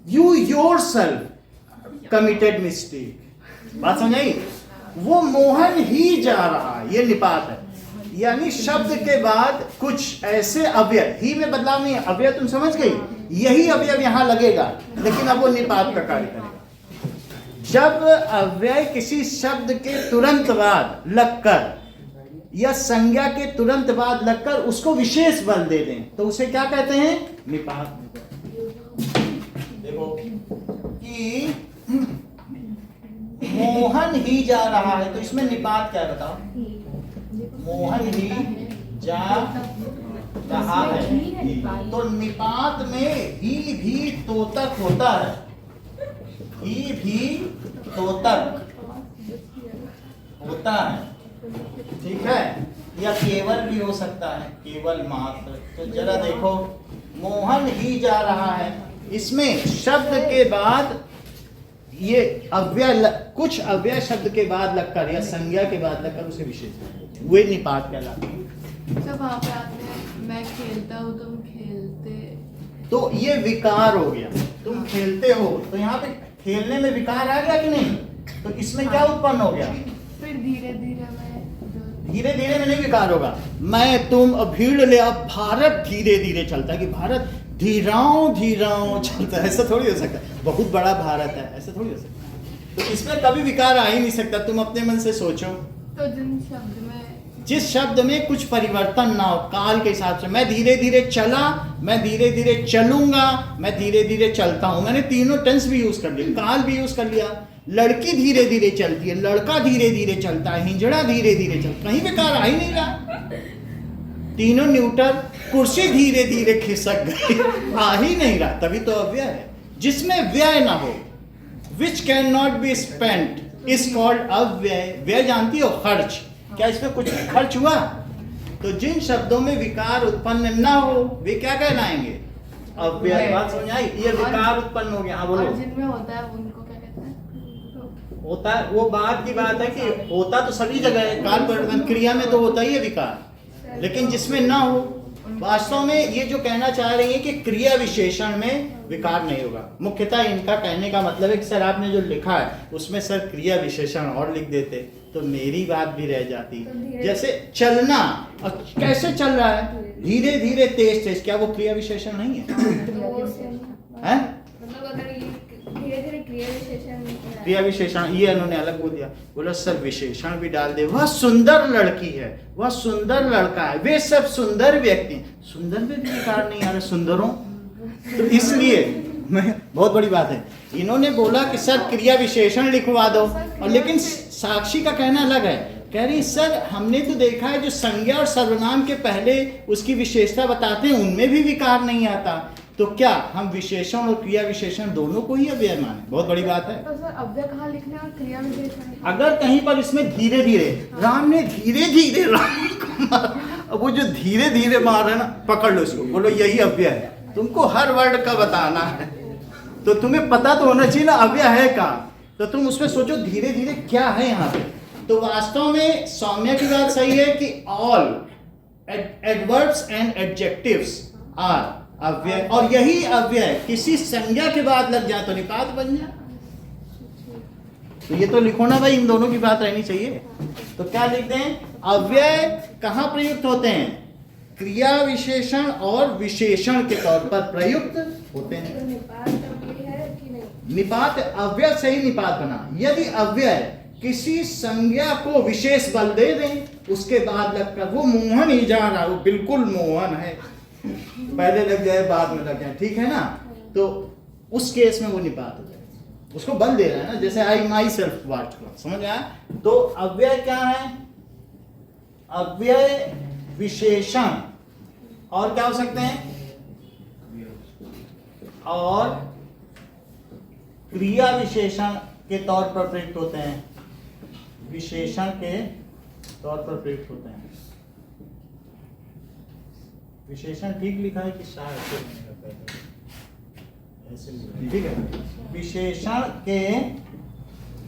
You your self committed mistake. बात समझाई? वो मोहन ही जा रहा है, ये निपात है। यानी शब्द के बाद कुछ ऐसे अव्यय, ही में बदलाव नहीं है, अव्यय तुम समझ गई, यही अव्यय यहां लगेगा, लेकिन अब वो निपात का कार्य करेगा। जब अव्यय किसी शब्द के तुरंत बाद लगकर या संज्ञा के तुरंत बाद लगकर उसको विशेष बल दे दें, तो उसे क्या कहते हैं? निपात। देखो कि मोहन ही जा रहा है, तो इसमें निपात क्या है बताओ? मोहन ही जा रहा है, तो निपात में ही भी तोतक होता है, ही भी तोतक होता है। ठीक है? या केवल भी हो सकता है, केवल मात्र। तो जरा देखो, मोहन ही जा रहा है, इसमें शब्द के बाद ये अव्यय, कुछ अव्यय शब्द के बाद लगकर या संज्ञा के बाद लगकर उसे विशेष, वे निपात कहलाते हैं। जब वहाँ पे आते हैं मैं खेलता हूँ, तुम खेलते, तो ये विकार हो गया। तुम खेलते हो, तो यहाँ पे खेलने में विकार आ गया कि नहीं? तो इसमें क्या उत्पन्न हो गया? फिर धीरे धीरे धीरे धीरे में नहीं विकार होगा। मैं तुम अब भीड़ ले, अब भारत धीरे धीरे चलता है, कि भारत धीराओं धीराओं चलता है, ऐसा थोड़ी हो सकता है। बहुत बड़ा भारत है, ऐसा थोड़ी हो सकता है। तो इसमें कभी विकार आ ही नहीं सकता। तुम अपने मन से सोचो, तो जिस शब्द में कुछ परिवर्तन ना हो काल के हिसाब से, मैं धीरे धीरे चला, मैं धीरे धीरे चलूंगा, मैं धीरे धीरे चलता हूं, मैंने तीनों टेंस भी यूज कर लिया, काल भी यूज कर लिया। लड़की धीरे धीरे चलती है, लड़का धीरे धीरे चलता है, हिंजड़ा धीरे धीरे चलता, कहीं विकार आ ही नहीं रहा। तीनों न्यूटन, कुर्सी धीरे धीरे खिसक गई, आ ही नहीं रहा, तभी तो अव्यय है। जिसमें व्यय ना हो, which can not be spent is called अव्यय। व्यय जानती हो? खर्च। क्या इसमें कुछ खर्च हुआ? तो जिन शब्दों में विकार उत्पन्न ना हो वे क्या कहलाएंगे? अव्यय। बात समझ आई? ये विकार उत्पन्न हो गया। हाँ बोलो। जिनमें होता है उनको क्या कहते हैं? होता है, वो बात की बात है कि होता तो सभी जगह है, काल परिवर्तन क्रिया में तो होता ही है विकार, लेकिन जिसमें ना हो, वास्तव में ये जो कहना चाह रही है कि क्रिया विशेषण में विकार नहीं होगा। मुख्यतः इनका कहने का मतलब है कि सर आपने जो लिखा है उसमें सर क्रिया विशेषण और लिख देते तो मेरी बात भी रह जाती। जैसे चलना, और कैसे चल रहा है? धीरे धीरे तेज तेज, क्या वो क्रिया विशेषण नहीं है? मतलब अगर ये धीरे धीरे क्रिया विशेषण, क्रिया विशेषण ये उन्होंने अलग बोल दिया। बोला सर विशेषण भी डाल दे, वह सुंदर लड़की है, वह सुंदर लड़का है, वे सब सुंदर व्यक्ति। सुंदर में भी विकार नहीं आ रहा, सुंदरों। तो इसलिए मैं, बहुत बड़ी बात है, इन्होंने बोला कि सर क्रिया विशेषण लिखवा दो, और लेकिन साक्षी का कहना अलग है। कह रही सर हमने तो देखा है जो संज्ञा और सर्वनाम के पहले उसकी विशेषता बताते हैं उनमें भी विकार नहीं आता, तो क्या हम विशेषण और क्रिया विशेषण दोनों को ही अव्यय माने? बहुत बड़ी बात है। तो सर अव्यय कहाँ लिखना है और क्रिया विशेषण? अगर कहीं पर इसमें धीरे धीरे, राम ने धीरे धीरे राम को मारा, अब वो जो धीरे धीरे मार है ना, पकड़ लो इसको, बोलो यही अव्यय है। तुमको हर वर्ड का बताना है, तो तुम्हें पता तो होना चाहिए ना अव्यय है का, तो तुम उसमें सोचो धीरे धीरे क्या है यहाँ पे। तो वास्तव में सौम्य की बात सही है कि all adverbs and adjectives are अव्यय, और यही अव्यय किसी संज्ञा के बाद लग जाए तो निपात बन जाए। तो ये तो लिखो ना भाई, इन दोनों की बात रहनी चाहिए। तो क्या लिखते हैं? अव्यय कहाँ प्रयुक्त होते हैं? क्रिया विशेषण और विशेषण के तौर पर प्रयुक्त होते हैं। निपात अव्यय है कि नहीं? निपात अव्यय से ही निपात बना। यदि अव्यय किसी संज्ञा को विशेष बल दे दें उसके बाद लगकर वो मोहन ही जा रहा है, वो बिल्कुल मोहन है, पहले लग जाए बाद में लग जाए, ठीक है ना। तो उस केस में वो निपात हो जाए, उसको बल दे रहा है ना, जैसे आई माई सेल्फ वाट, समझ आया। तो अव्यय क्या है? अव्यय विशेषण और क्या हो सकते हैं? और क्रिया विशेषण के तौर पर प्रयुक्त होते हैं, विशेषण के तौर पर प्रयुक्त होते हैं। विशेषण ठीक लिखा है कि ऐसे ठीक है। विशेषण के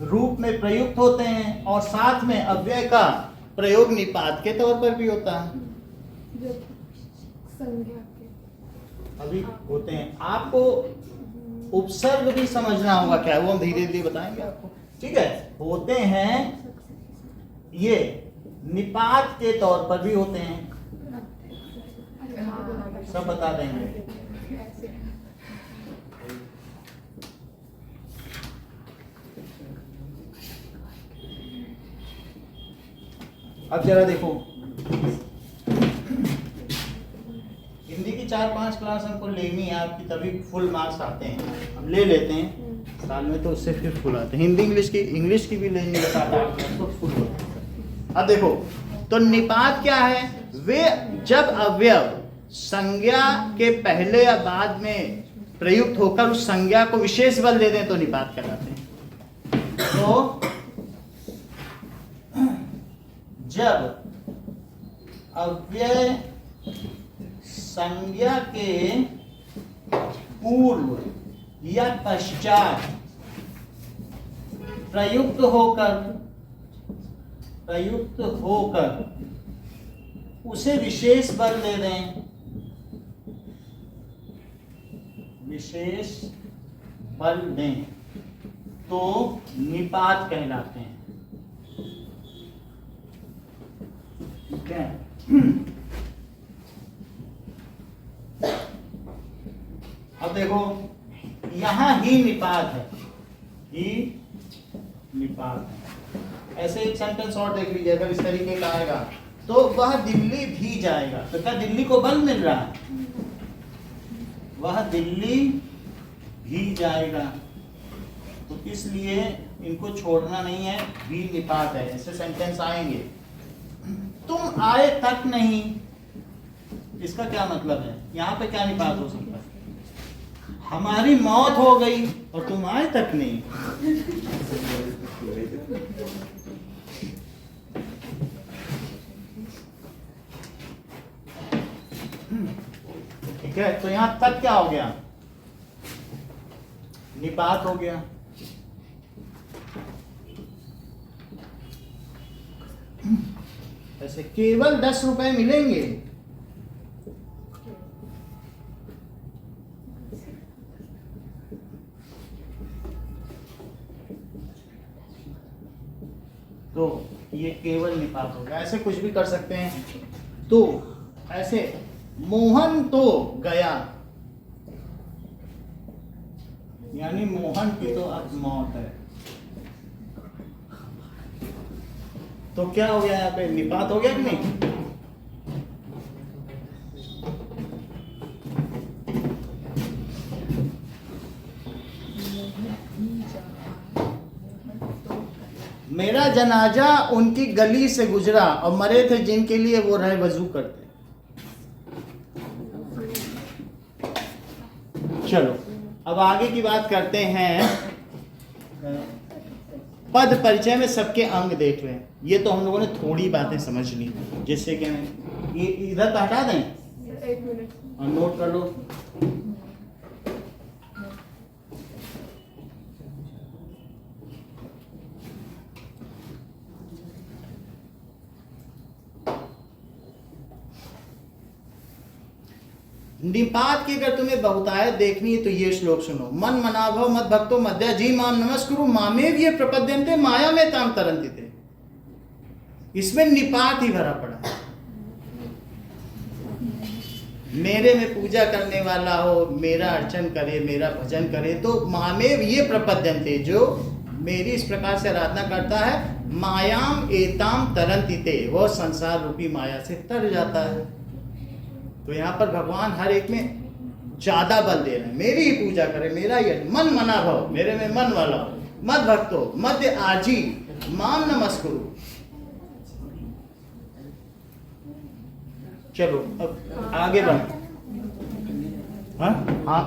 रूप में प्रयुक्त होते हैं और साथ में अव्यय का प्रयोग निपात के तौर पर भी होता है। जो संज्ञा के अभी होते हैं, आपको उपसर्ग भी समझना होगा क्या है, वो हम धीरे धीरे बताएंगे आपको, ठीक है। होते हैं ये निपात के तौर पर भी होते हैं, सब बता देंगे। अब जरा देखो, हिंदी की 4-5 क्लास हमको लेनी है आपकी, तभी फुल मार्क्स आते हैं। हम ले लेते हैं साल में, तो उससे फिर फुल आते हैं। हिंदी इंग्लिश की भी लेनी है 7-8 क्लास, तो फुल होते हैं। अब देखो, तो निपात क्या है? वे जब अवयव संज्ञा के पहले या बाद में प्रयुक्त होकर उस संज्ञा को विशेष बल दे दें तो निपात कहलाते हैं। तो जब अव्यय संज्ञा के पूर्व या पश्चात प्रयुक्त होकर उसे विशेष बल दे दें, विशेष बल दें तो निपात कहलाते हैं, ठीक है। अब देखो, यहां ही निपात है, ही निपात है। ऐसे एक सेंटेंस और देख लीजिए, अगर इस तरीके का आएगा तो वह दिल्ली भी जाएगा, तो क्या दिल्ली को बल मिल रहा है? वह दिल्ली भी जाएगा, तो इसलिए इनको छोड़ना नहीं है, भी निपात है। ऐसे सेंटेंस आएंगे। तुम आए तक नहीं, इसका क्या मतलब है? यहाँ पे क्या निपात हो सकता है? हमारी मौत हो गई और तुम आए तक नहीं। ठीक है, तो यहां तक क्या हो गया? निपात हो गया। ऐसे केवल 10 रुपए मिलेंगे, तो ये केवल निपात हो गया। ऐसे कुछ भी कर सकते हैं। तो ऐसे मोहन तो गया, यानी मोहन की तो अब मौत है, तो क्या हो गया? यहाँ पे निपात हो गया कि नहीं? मेरा जनाजा उनकी गली से गुजरा और मरे थे जिनके लिए वो रहे वजू करते। चलो अब आगे की बात करते हैं। पद परिचय में सबके अंग देख रहे हैं। ये तो हम लोगों ने थोड़ी बातें समझ ली, जैसे कि ये इधर तो हटा दें 1 मिनट और नोट कर लो। निपात की अगर तुम्हें बहुतायत देखनी है तो ये श्लोक सुनो। मन मनाभव मद भक्तो मध्य जी माम नमस्कुरु मामेव ये प्रपद्यन्ते माया में ताम तरंति थे। इसमें निपात ही भरा पड़ा है। मेरे में पूजा करने वाला हो, मेरा अर्चन करे, मेरा भजन करे, तो मामेव ये प्रपद्यन्ते, जो मेरी इस प्रकार से आराधना करता है, मायाम एताम तरंति ते, वह संसार रूपी माया से तर जाता है। तो यहाँ पर भगवान हर एक में ज्यादा बल दे रहे हैं, मेरी ही पूजा करे, मेरा ही मन मना भव, मेरे में मन वाला हो, मद भक्तो मध्य आजी माम नमस्कुरु। चलो अब आगे बढ़। हाँ हाँ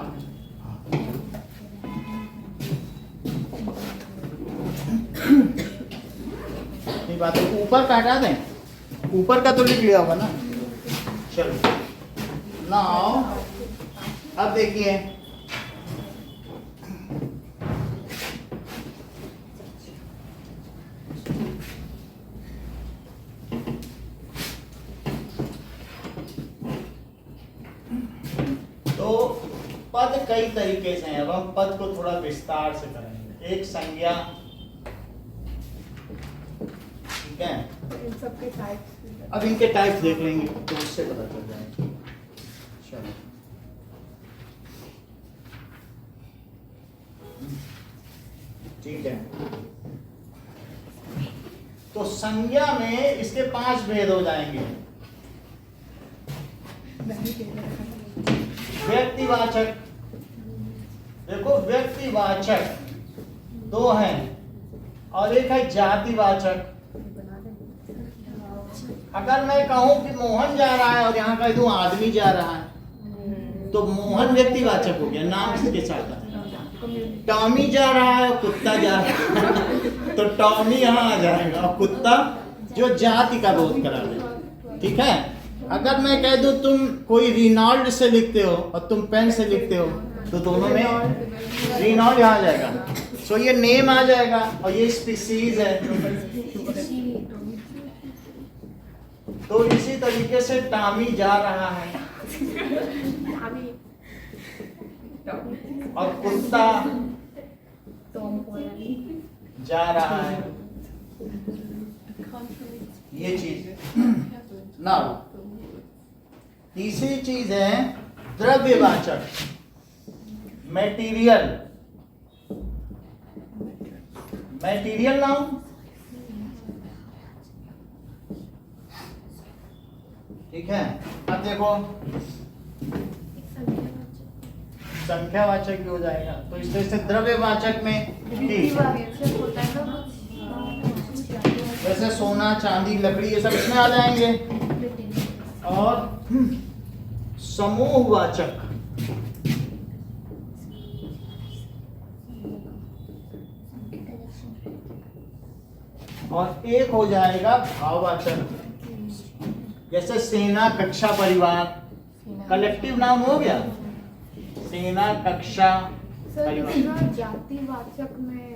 ये बात है, ऊपर का हटा दें, ऊपर का तो लिख लिया होगा ना। चलो नाउ अब देखिए, तो पद कई तरीके से हैं। अब हम पद को थोड़ा विस्तार से करेंगे। एक संज्ञा, ठीक है, इन सबके टाइप्स। अब इनके टाइप्स देख लेंगे तो उससे पता चल जाएगा। चलो ठीक है, तो संज्ञा में इसके 5 भेद हो जाएंगे। व्यक्तिवाचक, देखो व्यक्तिवाचक 2 हैं और एक है जातिवाचक। अगर मैं कहूं कि मोहन जा रहा है और यहाँ कह दूं आदमी जा रहा है, तो मोहन व्यक्तिवाचक हो गया, नाम इसके साथ है। टॉमी जा रहा है और कुत्ता जा रहा है, तो टॉमी यहाँ आ जाएगा और कुत्ता जो जाति का बोध करा दे। ठीक है, अगर मैं कह दूं तुम कोई रिनॉल्ड से लिखते हो और तुम पेन से लिखते हो, तो दोनों में रिनॉल्ड यहाँ आ जाएगा। सो ये नेम आ जाएगा और ये स्पीसीज है। तो इसी तरीके से टॉमी जा रहा है और कुत्ता जा रहा है, ये चीज ना। तीसरी चीज है द्रव्यवाचक, मटेरियल, मटेरियल नाउन। ठीक है, अब देखो संख्यावाचक भी हो जाएगा, तो इस तरह से द्रव्यवाचक में जैसे सोना चांदी लकड़ी ये सब इसमें आ जाएंगे। और समूहवाचक, और एक हो जाएगा भाववाचक, जैसे सेना कक्षा परिवार, कलेक्टिव नाम हो गया, सेना कक्षा परिवार। जातिवाचक में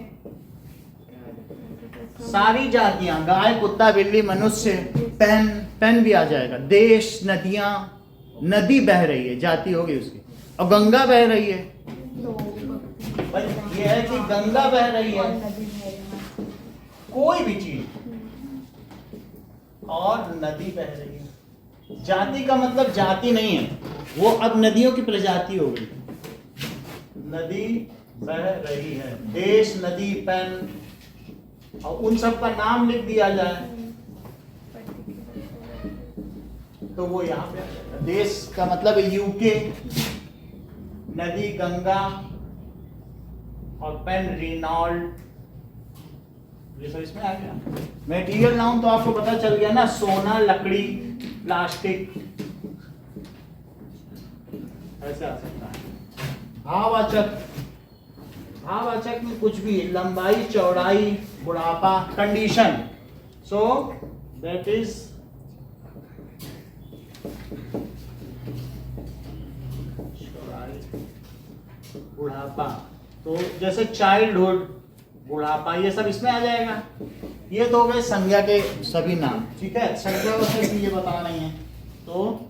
सारी जातियां, गाय कुत्ता बिल्ली मनुष्य, पेन, पेन भी आ जाएगा। देश, नदियां, नदी बह रही है, जाति होगी उसकी। और गंगा बह रही है, भाई ये है कि गंगा बह रही है, कोई भी चीज, और नदी बह रही है। जाति का मतलब जाति नहीं है, वो अब नदियों की प्रजाति हो गई। नदी बह रही है, देश, नदी, पेन, और उन सब का नाम लिख दिया जाए तो वो यहाँ पे आ जाएगा। देश का मतलब यूके, नदी गंगा, और पेन रिनॉल्ड, ये सब इसमें आ गया। मटेरियल नाउन तो आपको पता चल गया ना, सोना, लकड़ी, प्लास्टिक, ऐसे आ सकता है। भाववाचक, भाववाचक में कुछ भी, लंबाई, चौड़ाई, बुढ़ापा, कंडीशन। सो दैट इज बुढ़ापा। तो जैसे चाइल्डहुड, बुढ़ापा, ये सब इसमें आ जाएगा। ये तो हो गए संज्ञा के सभी नाम। ठीक है, संख्यावाचक ये बता नहीं है, तो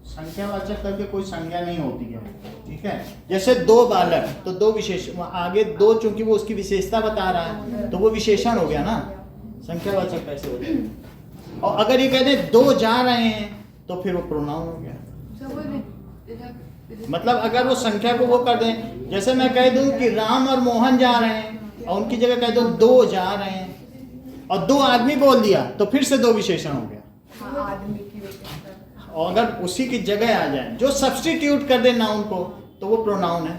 संख्यावाचक करके कोई संज्ञा नहीं होती है। ठीक है, जैसे 2 बालक, तो 2 विशेष, आगे 2 चूंकि वो उसकी विशेषता बता रहा है तो वो विशेषण हो गया ना, संख्यावाचक कैसे हो जाएगा। और अगर ये कहते 2 जा रहे हैं तो फिर वो प्रोनाउन हो गया। मतलब अगर वो संख्या को वो कर दें, जैसे मैं कह दूं कि राम और मोहन जा रहे हैं, और उनकी जगह कह दो 2 जा रहे हैं, और 2 आदमी बोल दिया तो फिर से 2 विशेषण हो गया। हाँ, आदमी की विशेषण। और अगर उसी की जगह आ जाए, जो सब्स्टिट्यूट कर दे नाउन को, तो वो प्रोनाउन है।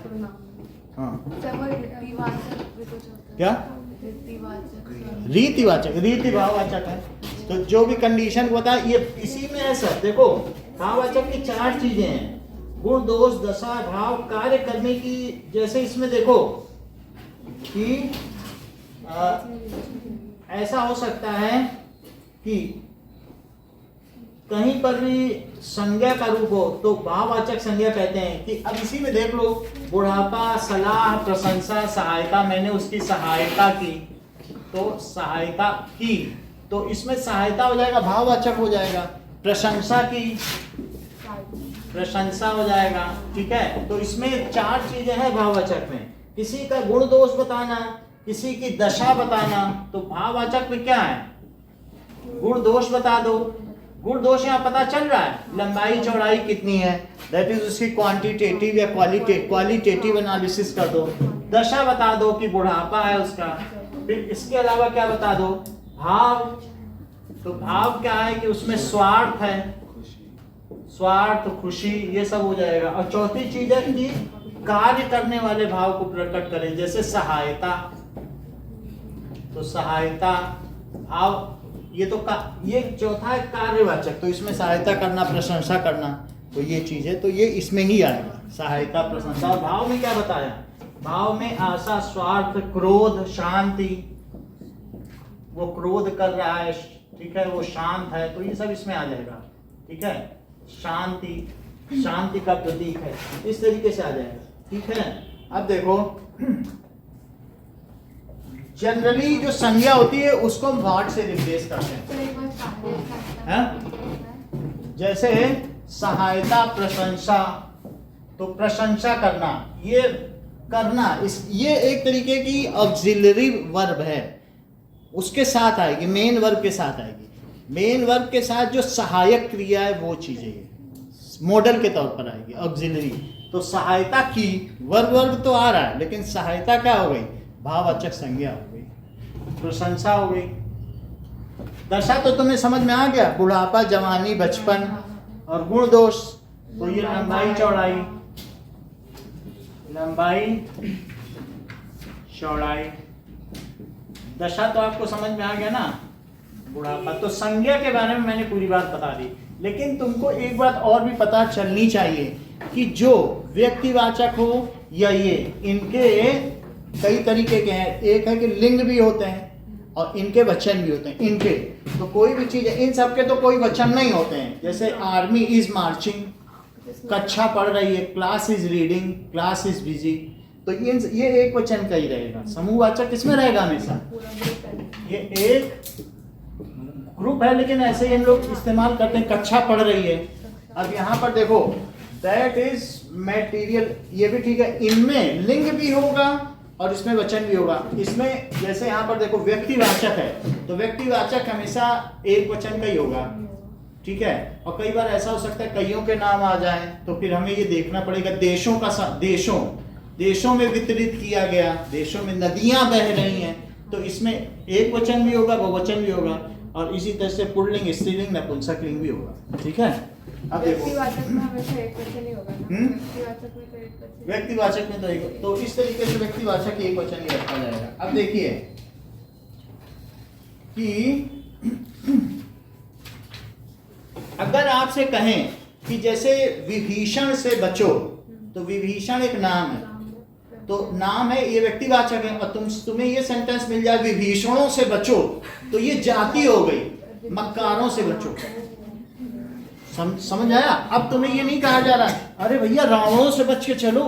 हाँ, रीतिवाचक भी कुछ होता है। क्या? रीतिवाचक। रीतिवाचक, रीति भाववाचक है। तो जो भी कंडीशन को बताया, ये इसी में है सर। देखो, भाववाचक की 4 चीजें हैं: गुण, दोष, दशा, भाव, कार्य करने की। जैसे इसमें देखो कि ऐसा हो सकता है कि कहीं पर भी संज्ञा का रूप हो तो भाववाचक संज्ञा कहते हैं। कि अब इसी में देख लो, बुढ़ापा, सलाह, प्रशंसा, सहायता, मैंने उसकी सहायता की, तो सहायता की, तो इसमें सहायता हो जाएगा, भाववाचक हो जाएगा। प्रशंसा की, प्रशंसा हो जाएगा। ठीक है, तो इसमें 4 चीजें हैं भाववाचक में। किसी का गुण दोष बताना, किसी की दशा बताना, तो भाववाचक में क्या है? गुण दोष बता दो। गुण दोष यहाँ पता चल रहा है, लंबाई चौड़ाई कितनी है, दैट इज उसकी क्वांटिटेटिव या क्वालिटेटिव एनालिसिस कर दो। दशा बता दो कि बुढ़ापा है उसका। फिर इसके अलावा क्या बता दो? भाव। तो भाव क्या है कि उसमें स्वार्थ है, स्वार्थ, खुशी, ये सब हो जाएगा। और चौथी चीज है कि कार्य करने वाले भाव को प्रकट करें, जैसे सहायता। तो सहायता भाव, ये तो ये चौथा है कार्यवाचक। तो इसमें सहायता करना, प्रशंसा करना, तो ये चीज है, तो ये इसमें ही आएगा, सहायता, प्रशंसा। और भाव में क्या बताया? भाव में आशा, स्वार्थ, क्रोध, शांति। वो क्रोध कर रहा है, ठीक है, वो शांत है, तो ये सब इसमें आ जाएगा। ठीक है, शांति, शांति का प्रतीक है, इस तरीके से आ जाएगा। ठीक है, अब देखो, जनरली जो संज्ञा होती है उसको हम भाट से निर्देश करते हैं। जैसे सहायता, प्रशंसा, तो प्रशंसा करना, ये करना, ये एक तरीके की ऑक्सिलरी वर्ब है, उसके साथ आएगी, मेन वर्ब के साथ आएगी। मेन वर्ब के साथ जो सहायक क्रिया है वो चीजें मॉडल के तौर पर आएगी, ऑक्सिलरी। तो सहायता की, वर्ब तो आ रहा है, लेकिन सहायता क्या हो गई? भाववाचक संज्ञा हो गई, प्रशंसा हो गई। दशा तो तुम्हें समझ में आ गया, बुढ़ापा, जवानी, बचपन। और गुण दोष, तो ये लंबाई चौड़ाई, लंबाई चौड़ाई। दशा तो आपको समझ में आ गया ना, बुढ़ापा। तो संज्ञा के बारे में मैंने पूरी बात बता दी, लेकिन तुमको एक बात और भी पता चलनी चाहिए कि जो व्यक्तिवाचक हो या ये, इनके कई तरीके के हैं। एक है कि लिंग भी होते हैं और इनके वचन भी होते हैं। इनके तो कोई भी चीज है, इन सब के तो कोई वचन नहीं होते हैं। जैसे आर्मी इज मार्चिंग, कक्षा पढ़ रही है, class is reading, class is busy, तो ये एक वचन का ही रहेगा। समूहवाचक किसमें रहेगा? हमेशा ये एक ग्रुप है, लेकिन ऐसे ही हम लोग इस्तेमाल करते हैं, कक्षा पढ़ रही है। अब यहाँ पर देखो, दैट इज मटेरियल, ये भी ठीक है। इनमें लिंग भी होगा और इसमें वचन भी होगा। इसमें जैसे यहाँ पर देखो व्यक्तिवाचक है, तो व्यक्तिवाचक हमेशा एक वचन का ही होगा। ठीक है, और कई बार ऐसा हो सकता है कईयों के नाम आ जाएं, तो फिर हमें ये देखना पड़ेगा। देशों का देशों में वितरित किया गया, देशों में नदियां बह रही हैं, तो इसमें एक वचन भी होगा, बहुवचन भी होगा। और इसी तरह से पुल्लिंग, स्त्रीलिंग, नपुंसकलिंग भी होगा। ठीक है, अब देखो व्यक्तिवाचक में हमेशा एक वचन ही होगा ना। व्यक्तिवाचक में तो एक वचन। व्यक्तिवाचक में तो एक, तो इस तरीके से व्यक्तिवाचक एक वचन ही रखा जाएगा। अब देखिए कि अगर आपसे कहें कि जैसे विभीषण से बचो, तो विभीषण एक नाम है, तो नाम है, ये व्यक्तिवाचक है। और तुम्हें ये सेंटेंस मिल जाए विभीषणों से बचो, तो ये जाति हो गई, मक्कारों से बचो। समझ आया? अब तुम्हें ये नहीं कहा जा रहा अरे भैया रावणों से बच के चलो,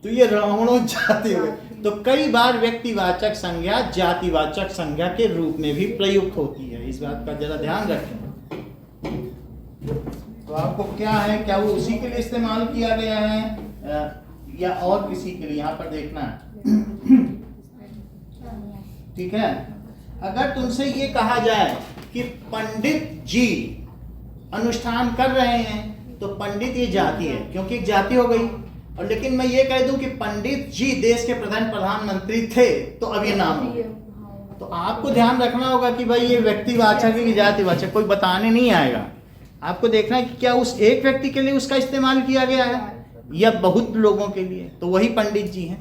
तो ये रावणों जाति हो गई। तो कई बार व्यक्तिवाचक संज्ञा जातिवाचक संज्ञा के रूप में भी प्रयुक्त होती है, इस बात का जरा ध्यान रखें। तो आपको क्या है, क्या वो उसी के लिए इस्तेमाल किया गया है या और किसी के लिए, यहाँ पर देखना है। ठीक है, अगर तुमसे ये कहा जाए कि पंडित जी अनुष्ठान कर रहे हैं, तो पंडित ये जाति है, क्योंकि एक जाति हो गई। और लेकिन मैं ये कह दूं कि पंडित जी देश के प्रधानमंत्री थे तो अब ये नाम हो गया। तो आपको ध्यान रखना होगा कि भाई ये व्यक्तिवाचक है कि जातिवाचक, कोई बताने नहीं आएगा। आपको देखना है कि क्या उस एक व्यक्ति के लिए उसका इस्तेमाल किया गया है या बहुत लोगों के लिए। तो वही पंडित जी हैं।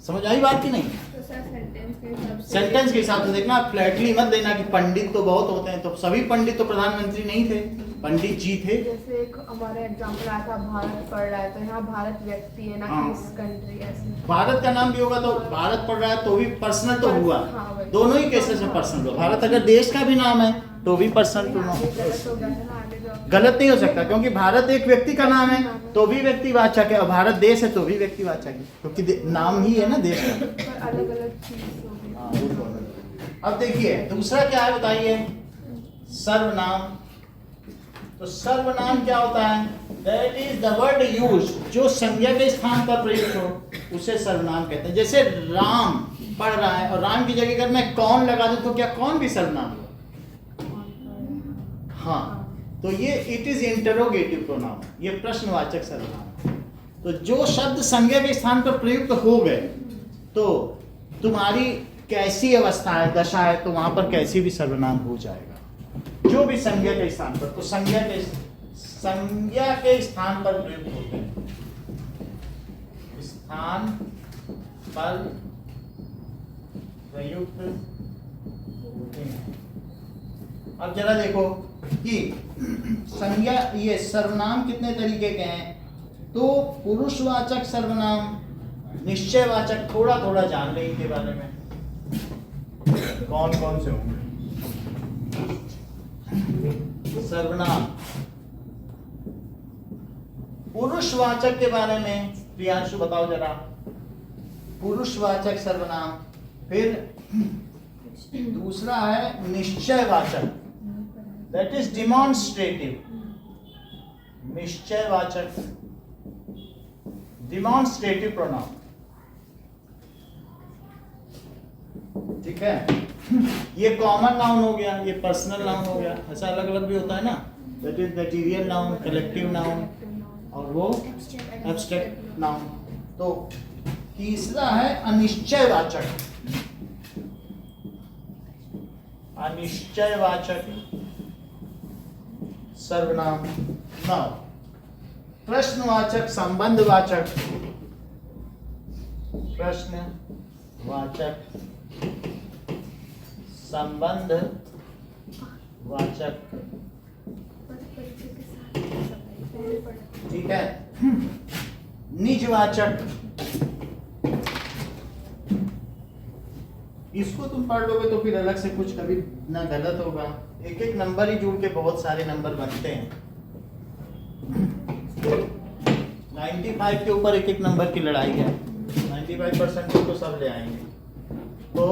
समझ आई बात की नहीं? तो सर सेंटेंस के हिसाब से सेंटेंस के हिसाब से देखना, आप फ्लैटली मत देना कि पंडित तो बहुत होते हैं। तो सभी पंडित तो प्रधानमंत्री नहीं थे, पंडित जी थे। जैसे एक हमारा एग्जाम्पल आया था, भारत पढ़ रहा है तो यहाँ भारत व्यक्ति है ना हाँ। कि इस कंट्री ऐसे। भारत का नाम भी होगा तो भारत पढ़ रहा है तो भी पर्सनल तो हुआ। हाँ, वही। दोनों ही केसेस में पर्सनल हुआ। भारत अगर देश का भी नाम है तो भी पर्सनल आगे प्रोनाउन। गलत हो गया था ना, आगे जो गलत नहीं हो सकता क्योंकि भारत एक व्यक्ति का नाम है तो भी व्यक्तिवाचक है और भारत देश है तो भी व्यक्तिवाचक है क्योंकि नाम ही है ना देश का। पर अलग अलग चीज हो गई। हाँ, वो दोनों। अब देखिए दूसरा क्या है बताइए, सर्वनाम। तो सर्वनाम क्या होता है? That is the word use, जो संज्ञा के स्थान पर प्रयुक्त हो उसे सर्वनाम कहते हैं। जैसे राम पढ़ रहा है और राम की जगह अगर मैं कौन लगा दूं तो क्या कौन भी सर्वनाम हुआ? हाँ, तो ये इट इज इंटरोगेटिव प्रोनाउन, ये प्रश्नवाचक सर्वनाम। तो जो शब्द संज्ञा के स्थान पर प्रयुक्त हो गए तो तुम्हारी कैसी अवस्था है, दशा है, तो वहां पर कैसी भी सर्वनाम हो जाएगा जो भी संज्ञा के स्थान पर। तो संज्ञा के स्थान पर प्रयुक्त होते हैं, स्थान पर प्रयुक्त होते हैं। अब जरा देखो कि संज्ञा, ये सर्वनाम कितने तरीके के हैं। तो पुरुषवाचक सर्वनाम, निश्चयवाचक, थोड़ा थोड़ा जान लें इनके बारे में कौन कौन से होंगे। सर्वनाम पुरुषवाचक के बारे में प्रियांशु बताओ जरा। पुरुषवाचक सर्वनाम, फिर दूसरा है निश्चयवाचक, दैट इज डिमॉन्स्ट्रेटिव। निश्चयवाचक, डिमॉन्स्ट्रेटिव प्रोनाउन, ठीक है। ये कॉमन नाउन हो गया, ये पर्सनल नाउन हो गया। ऐसा अलग अलग भी होता है ना, that is material noun, collective noun और वो एब्स्ट्रैक्ट नाउन। तो तीसरा है अनिश्चयवाचक। अनिश्चयवाचक सर्वनाम। नाउ प्रश्नवाचक, संबंधवाचक, प्रश्नवाचक, संबंधवाचक, ठीक है। निजवाचक, इसको तुम पढ़ लोगे तो फिर अलग से कुछ कभी ना गलत होगा। एक एक नंबर ही जुड़ के बहुत सारे नंबर बनते हैं। 95 के ऊपर एक एक नंबर की लड़ाई है। 95% तो सब ले आएंगे। तो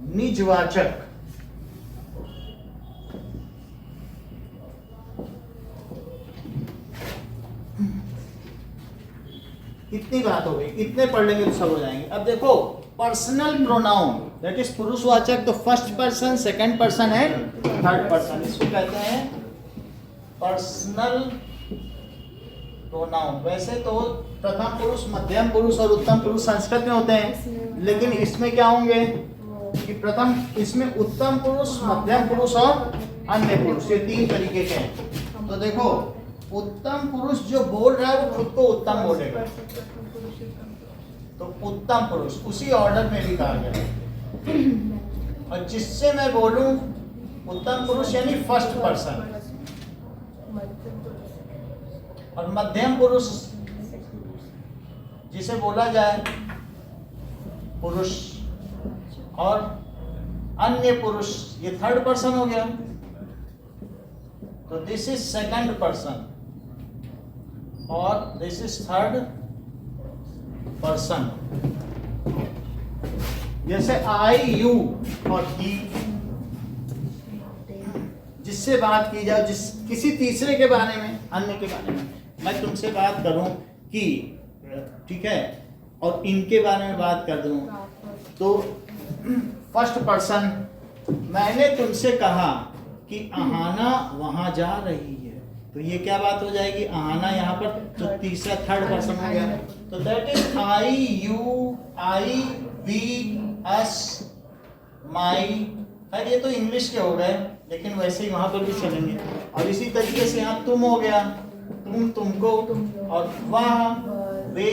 निजवाचक, कितनी बात हो गई, इतने पढ़ लेंगे तो सब हो जाएंगे। अब देखो पर्सनल प्रोनाउन, दैट इज पुरुषवाचक। तो first person, second person and third person, इसको कहते हैं पर्सनल प्रोनाउन। वैसे तो प्रथम पुरुष, मध्यम पुरुष और उत्तम पुरुष संस्कृत में होते हैं, लेकिन इसमें क्या होंगे कि प्रथम इसमें उत्तम पुरुष, मध्यम पुरुष और अन्य पुरुष, ये तीन तरीके के हैं। तो देखो उत्तम पुरुष जो बोल रहा है वो खुद को उत्तम बोलेगा, तो उत्तम पुरुष उसी ऑर्डर में भी कहा गया है। और जिससे मैं बोलूं उत्तम पुरुष यानी फर्स्ट पर्सन, और मध्यम पुरुष जिसे बोला जाए पुरुष, और अन्य पुरुष ये थर्ड पर्सन हो गया। तो दिस इज सेकंड पर्सन और दिस इज थर्ड पर्सन। जैसे आई, यू और ही, जिससे बात की जाए, जिस किसी तीसरे के बारे में, अन्य के बारे में मैं तुमसे बात करूं कि ठीक है, और इनके बारे में बात कर दूं, तो फर्स्ट पर्सन मैंने तुमसे कहा कि अहाना वहां जा रही है, तो ये क्या बात हो जाएगी, आना यहाँ पर, तो तीसरा थर्ड पर्सन हो गया। तो that is I, you, I, we, us, my. खैर ये तो इंग्लिश के हो गए, लेकिन वैसे ही वहां पर भी चलेंगे। और इसी तरीके से यहाँ तुम हो गया, तुम, तुमको, और वह, वे,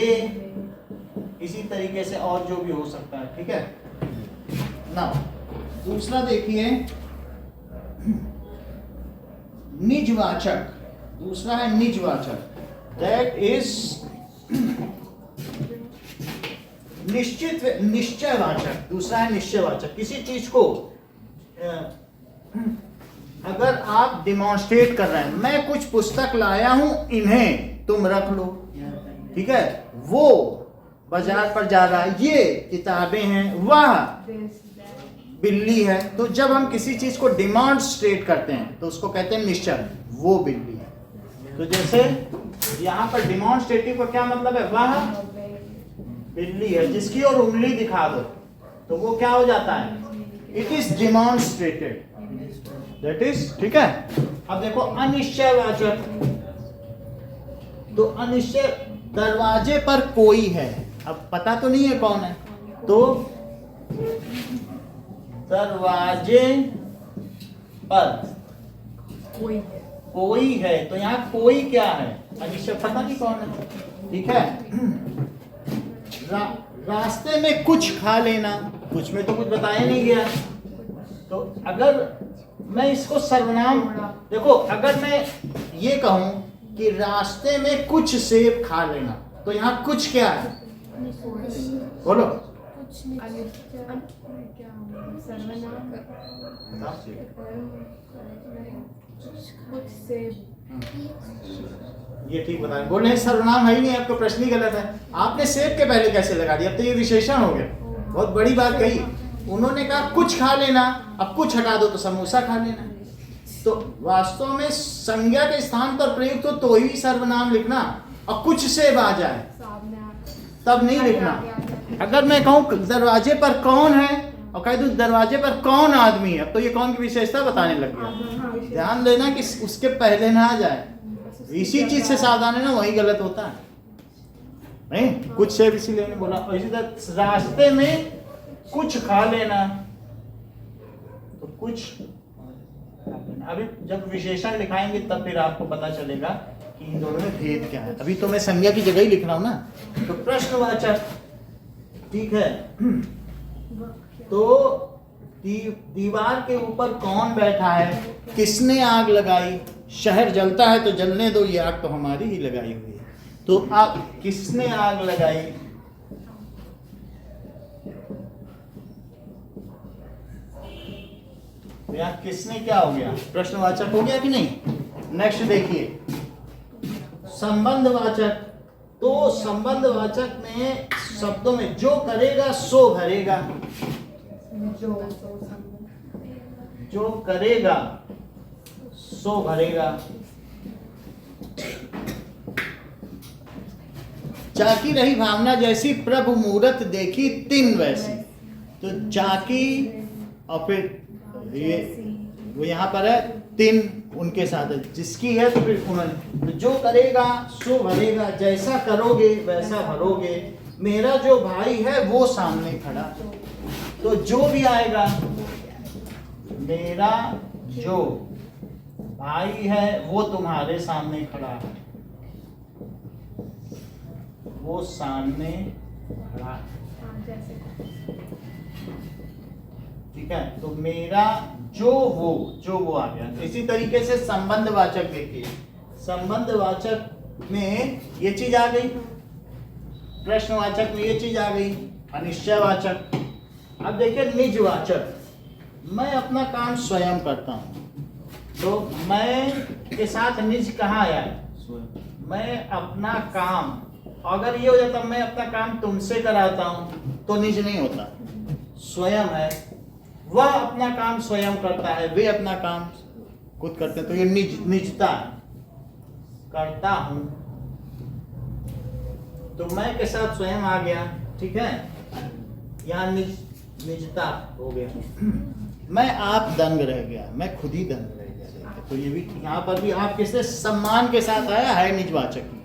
इसी तरीके से और जो भी हो सकता है। ठीक है ना। दूसरा देखिए निजवाचक। दूसरा है निजवाचक, दैट इज निश्चयवाचक। दूसरा है निश्चयवाचक। किसी चीज को अगर आप डिमॉन्स्ट्रेट कर रहे हैं, मैं कुछ पुस्तक लाया हूं, इन्हें तुम रख लो, ठीक है। वो बाजार पर जा रहा है, ये किताबें हैं, वह बिल्ली है। तो जब हम किसी चीज को डिमॉन्स्ट्रेट करते हैं तो उसको कहते हैं निश्चय, वो बिल्ली है। तो जैसे यहाँ पर डिमॉन्स्ट्रेटिव का क्या मतलब है, वह बिल्ली है। जिसकी ओर उंगली दिखा दो तो वो क्या हो जाता है, it is demonstrated, that is. ठीक है। अब देखो अनिश्चयवाचक। तो अनिश्चय, दरवाजे पर कोई है, अब पता तो नहीं है कौन है, तो दरवाजे पर कोई है, तो यहाँ कोई क्या है, अनिश्चय, पता नहीं कौन है। ठीक है। रास्ते में कुछ खा लेना, कुछ में तो कुछ बताया नहीं गया। तो अगर मैं इसको सर्वनाम, देखो अगर मैं ये कहूं कि रास्ते में कुछ सेब खा लेना, तो यहाँ कुछ क्या है, बोलो। ये ठीक बता रहे, बोल रहे सर्वनाम है ही नहीं, आपका प्रश्न ही गलत है। आपने सेब के पहले कैसे लगा दिया, अब तो ये विशेषण हो गया। बहुत बड़ी बात कही। उन्होंने कहा कुछ खा लेना, अब कुछ हटा दो तो समोसा खा लेना। तो वास्तव में संज्ञा के स्थान पर प्रयुक्त हो तो ही सर्वनाम लिखना, और कुछ सेब आ जाए तब नहीं लिखना। अगर मैं कहूँ दरवाजे पर कौन है और कह दूं दरवाजे पर कौन आदमी है, अब तो ये कौन की विशेषता बताने लग गया। ध्यान देना कि उसके पहले ना आ जाए, इसी चीज से सावधान है ना, वही गलत होता है। नहीं, कुछ सेब इसीलिए नहीं बोला। और इसी तरह रास्ते में कुछ खा लेना, तो कुछ, अभी जब विशेषण लिखाएंगे तब फिर आपको पता चलेगा कि इन दोनों में भेद क्या है। अभी तो मैं संज्ञा की जगह ही लिख रहा हूं ना। तो प्रश्नवाचक, ठीक है। तो दीवार के ऊपर कौन बैठा है, किसने आग लगाई, शहर जलता है तो जलने दो, ये आग तो हमारी ही लगाई हुई है। तो आप किसने आग लगाई, तो यहाँ किसने क्या हो गया, प्रश्नवाचक हो गया कि नहीं। नेक्स्ट देखिए संबंधवाचक। तो संबंधवाचक में शब्दों में जो करेगा सो भरेगा, जो करेगा सो भरेगा। जाकी रही भावना जैसी, प्रभु मूरत देखी तिन वैसी। तो जाकी और फिर ये वो यहाँ पर है तिन, उनके साथ है, जिसकी है तो फिर उन्होंने। तो जो करेगा सो भरेगा, जैसा करोगे वैसा भरोगे। मेरा जो भाई है वो सामने खड़ा, तो जो भी आएगा, मेरा जो भाई है वो तुम्हारे सामने खड़ा है, वो सामने खड़ा है। ठीक है। तो मेरा जो वो आ गया। इसी तरीके से संबंधवाचक देखिए, संबंधवाचक में ये चीज आ गई, प्रश्नवाचक में ये चीज आ गई, अनिश्चयवाचक। अब देखिए निजवाचक, मैं अपना काम स्वयं करता हूं। तो मैं के साथ निज कहाँ आया, मैं अपना काम। अगर ये हो जाता मैं अपना काम तुमसे कराता हूं तो निज नहीं होता, स्वयं है। वह अपना काम स्वयं करता है, वे अपना काम खुद करते हैं, तो ये निजता, करता हूं। तो मैं के साथ स्वयं आ गया, ठीक है। यहाँ निजता हो गया। मैं आप दंग रह गया, मैं खुद ही दंग रह गया। तो ये भी यहाँ पर भी आप किससे सम्मान के साथ आया है निजवाचक की,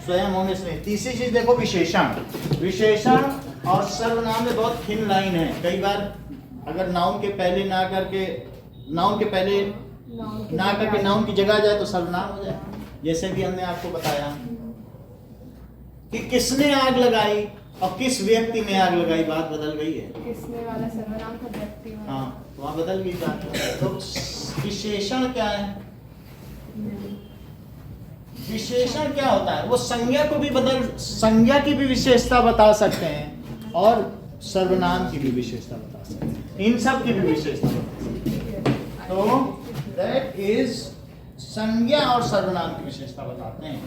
स्वयं होने से। तीसरी चीज देखो विशेषण। विशेषण और सर्वनाम में बहुत थिन लाइन है। कई बार अगर नाउन के पहले ना करके नाउन की जगह जाए तो सर्वनाम हो जाए। जैसे भी हमने आपको बताया कि किसने आग लगाई और किस व्यक्ति ने आग लगाई, बात बदल गई है। किसने वाला सर्वनाम था, व्यक्ति वाला। हाँ, वहाँ बदल गई बात। तो विशेषण क्या है? विशेषण क्या होता है? वो संज्ञा की भी विशेषता बता सकते हैं और सर्वनाम की भी विशेषता बता सकते हैं, इन सब की भी विशेषता बता सकते हैं। तो दैट इज संज्ञा और सर्वनाम की विशेषता बताते हैं।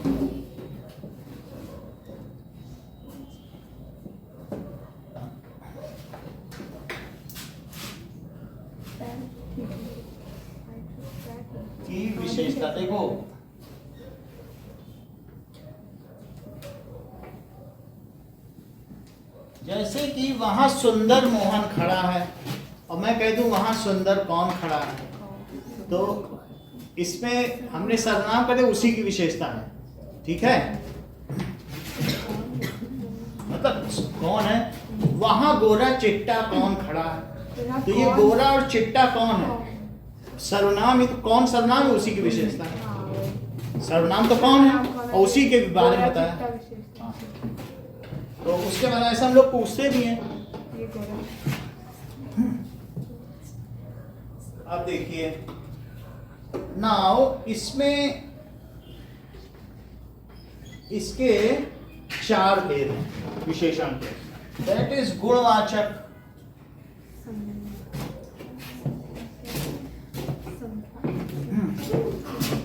की विशेषता देखो, जैसे कि वहां सुंदर मोहन खड़ा है और मैं कह दूं वहां सुंदर कौन खड़ा है, तो इसमें हमने सर्वनाम कर दिया, उसी की विशेषता है। ठीक है, मतलब कौन है, वहां गोरा चिट्टा कौन खड़ा है, तो ये गोरा और चिट्टा कौन है, सर्वनाम। तो कौन सर्वनाम है, उसी की विशेषता है। सर्वनाम तो कौन है और उसी के बारे में बताया। हाँ। तो उसके बाद ऐसा हम लोग पूछते भी हैं। अब देखिए नाउ इसमें इसके 4 भेद हैं विशेषण के। दैट इज गुणवाचक,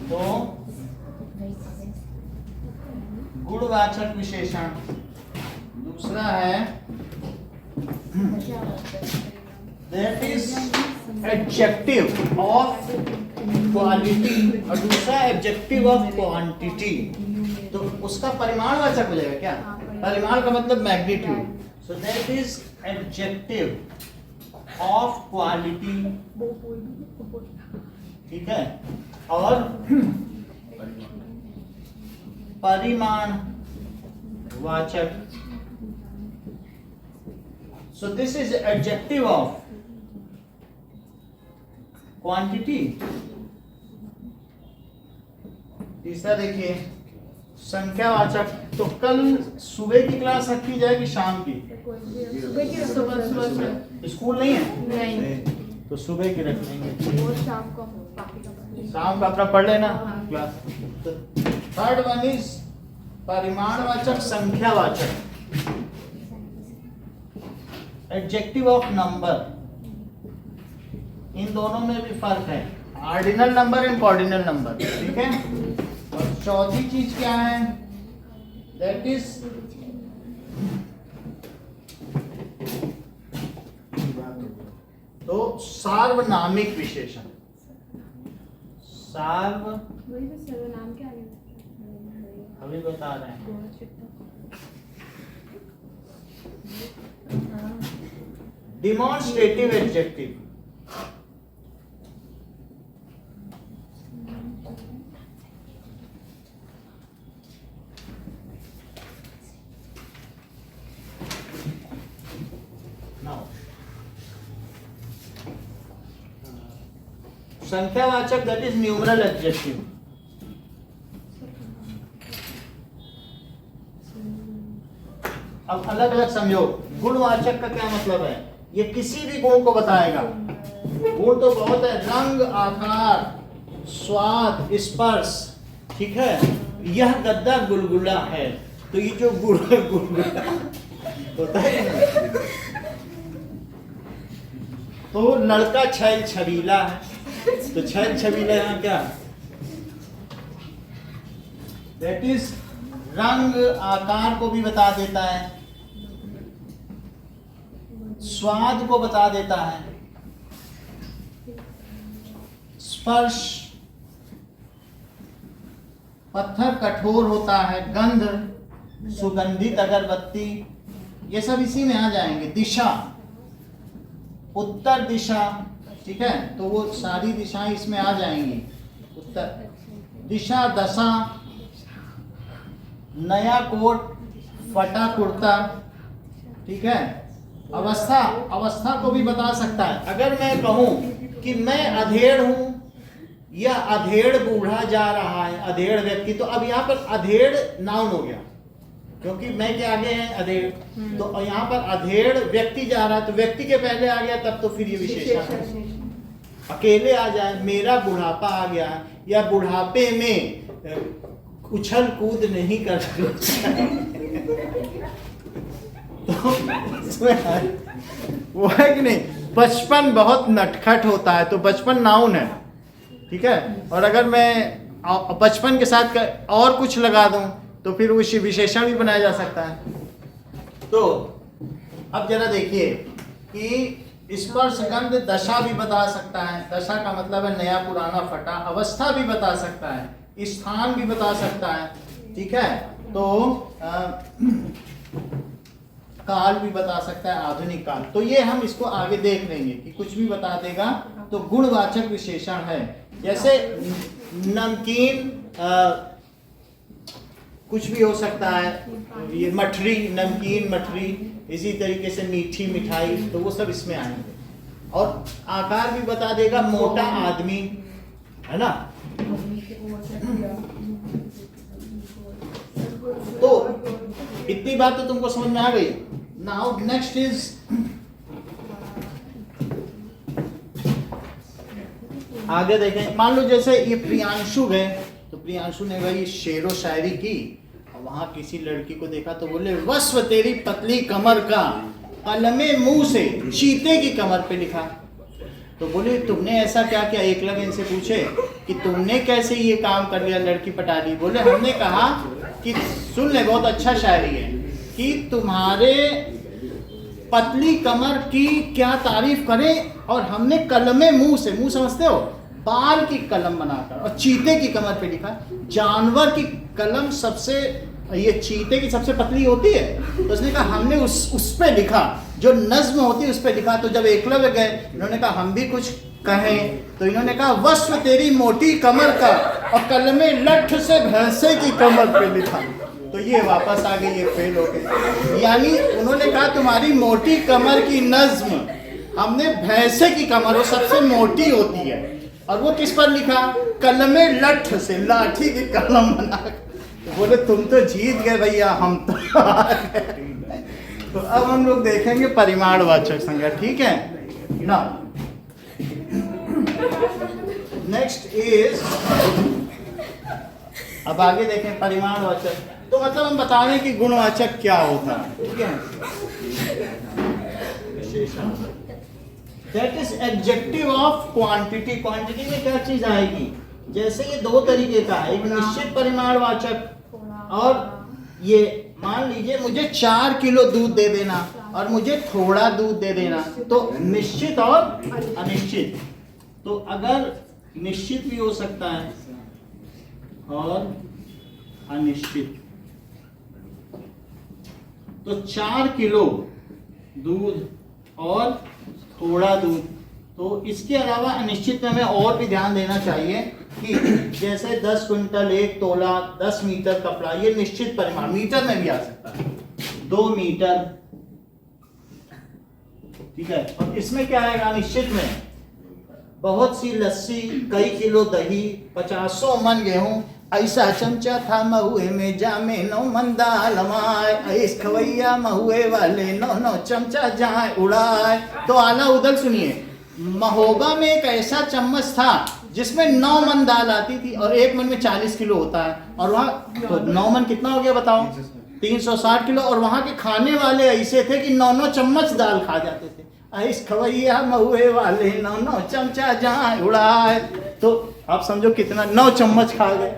तो गुणवाचक विशेषण। दूसरा है that is adjective of quality और दूसरा एडजेक्टिव ऑफ क्वांटिटी। तो उसका परिमाणवाचक हो जाएगा क्या? परिमाण का मतलब magnitude. So that is adjective of quality. ठीक है, और परिमाण वाचक। So this is adjective of quantity. तीसरा देखिए संख्यावाचक। तो कल सुबह की क्लास रखी जाएगी शाम की? स्कूल नहीं है? नहीं, तो सुबह की रख लेंगे। वो शाम को शाम का अपना पढ़ लेना क्लास। तो थर्ड वन इज परिमाणवाचक संख्यावाचक, एडजेक्टिव ऑफ नंबर। इन दोनों में भी फर्क है, ordinal number and cardinal number. ठीक है, और चौथी चीज क्या है? दैट इज तो सार्वनामिक विशेषण। वही तो सर्वनाम क्या है? अभी बता रहे हैं। Demonstrative adjective. संख्यावाचक दैट इज न्यूमरल एडजेक्टिव। अब अलग अलग समझो। गुणवाचक का क्या मतलब है? ये किसी भी गुण को बताएगा। गुण तो बहुत है, रंग, आकार, स्वाद, स्पर्श। ठीक है, यह गद्दा गुलगुला है, तो ये जो गुलगुला होता है ना, तो लड़का छैल छबीला है, तो छैल छबीला यहाँ क्या? दैट इज रंग आकार को भी बता देता है, स्वाद को बता देता है, स्पर्श, पत्थर कठोर होता है, गंध, सुगंधित अगरबत्ती, ये सब इसी में आ जाएंगे। दिशा, उत्तर दिशा, ठीक है, तो वो सारी दिशाएं इसमें आ जाएंगी। दिशा दशा, नया कोट, फटा कुर्ता, ठीक है। अवस्था, अवस्था को भी बता सकता है। अगर मैं कहूं कि मैं अधेड़ हूं या अधेड़ बूढ़ा जा रहा है, अधेड़ व्यक्ति, तो अब यहाँ पर अधेड़ नाउन हो गया, क्योंकि मैं के आगे है अधेड़, तो यहाँ पर अधेड़ व्यक्ति जा रहा है, तो व्यक्ति के पहले आ गया, तब तो फिर ये विशेषण है। अकेले आ जाए, मेरा बुढ़ापा आ गया, या बुढ़ापे में उछल कूद नहीं कर तो वो है कि नहीं, बचपन बहुत नटखट होता है, तो बचपन नाउन है, ठीक है। और अगर मैं बचपन के साथ और कुछ लगा दूं तो फिर उसी विशेषण भी बनाया जा सकता है। तो अब जरा देखिए कि स्पर्श गंध दशा भी बता सकता है, दशा का मतलब है नया पुराना फटा, अवस्था भी बता सकता है, स्थान भी बता सकता है, ठीक है। तो काल भी बता सकता है, आधुनिक काल। तो ये हम इसको आगे देख लेंगे कि कुछ भी बता देगा तो गुणवाचक विशेषण है। जैसे नमकीन, कुछ भी हो सकता है, ये मठरी, नमकीन मठरी, इसी तरीके से मीठी मिठाई, तो वो सब इसमें आएंगे। और आकार भी बता देगा, मोटा आदमी, है ना। तो इतनी बात तो तुमको समझ में आ गई। नाउ नेक्स्ट इज, आगे देखें। मान लो जैसे ये प्रियांशु गए, तो प्रियांशु ने भाई शेरो शायरी की, और वहां किसी लड़की को देखा तो बोले, वस्व तेरी पतली कमर का कलमे मुंह से चीते की कमर पे लिखा। तो बोले तुमने ऐसा क्या किया? एकलव्य इनसे पूछे कि तुमने कैसे ये काम कर लिया, लड़की पटा ली। बोले हमने कहा कि सुन ले, बहुत अच्छा शायरी है, कि तुम्हारे पतली कमर की क्या तारीफ करें, और हमने कलमे मुंह से, मुंह समझते हो, बाल की कलम बनाकर और चीते की कमर पे लिखा। जानवर की कलम सबसे, ये चीते की सबसे पतली होती है, तो उसने कहा हमने उस पे लिखा, जो नज्म होती है उस पे लिखा। तो जब एकलव्य गए, इन्होंने कहा हम भी कुछ कहें, तो इन्होंने कहा वस्व तेरी मोटी कमर का, और कलमे लठ से भैंसे की कमर पे लिखा। तो ये वापस आ गई, ये फेल हो गई। यानी उन्होंने कहा तुम्हारी मोटी कमर की नज्म हमने भैंसे की कमर, वो सबसे मोटी होती है, और वो किस पर लिखा? कलमे लठ से, लाठी की कलम बना। बोले तुम तो जीत गए भैया, हम तो तो अब हम लोग देखेंगे परिमाणवाचक संज्ञा, ठीक है ना। नेक्स्ट इज, अब आगे देखें परिमाणवाचक। तो मतलब हम बता रहे हैं कि गुणवाचक क्या होता है, ठीक है। That is adjective of quantity. Quantity में क्या चीज आएगी? जैसे ये दो तरीके का है, एक निश्चित परिमाणवाचक, और ये मान लीजिए मुझे 4 किलो दूध दे देना और मुझे थोड़ा दूध दे देना, तो निश्चित और अनिश्चित। तो अगर निश्चित भी हो सकता है और अनिश्चित, तो 4 किलो दूध और थोड़ा दूध। तो इसके अलावा अनिश्चित में हमें और भी ध्यान देना चाहिए कि जैसे 10 क्विंटल, 1 तोला, 10 मीटर कपड़ा, ये निश्चित परिमाण, मीटर में भी आ सकता है, 2 मीटर, ठीक है। और इसमें क्या आएगा अनिश्चित में? बहुत सी लस्सी, कई किलो दही, 50 मन गेहूं, ऐसा चमचा था महुए में जामे 9 मन दाल माए, ऐस खवैया महुए वाले 9 चमचा जाए उड़ाए। तो आला उदल सुनिए, महोबा में एक ऐसा चम्मच था जिसमें 9 मन दाल आती थी, और 1 मन में 40 किलो होता है, और वहाँ तो 9 मन कितना हो गया बताओ? 360 किलो। और वहाँ के खाने वाले ऐसे थे कि 9 चम्मच दाल खा जाते थे। ऐस खवैया महुए वाले 9 चमचा जाए उड़ाए। तो आप समझो कितना, 9 चम्मच खा गए,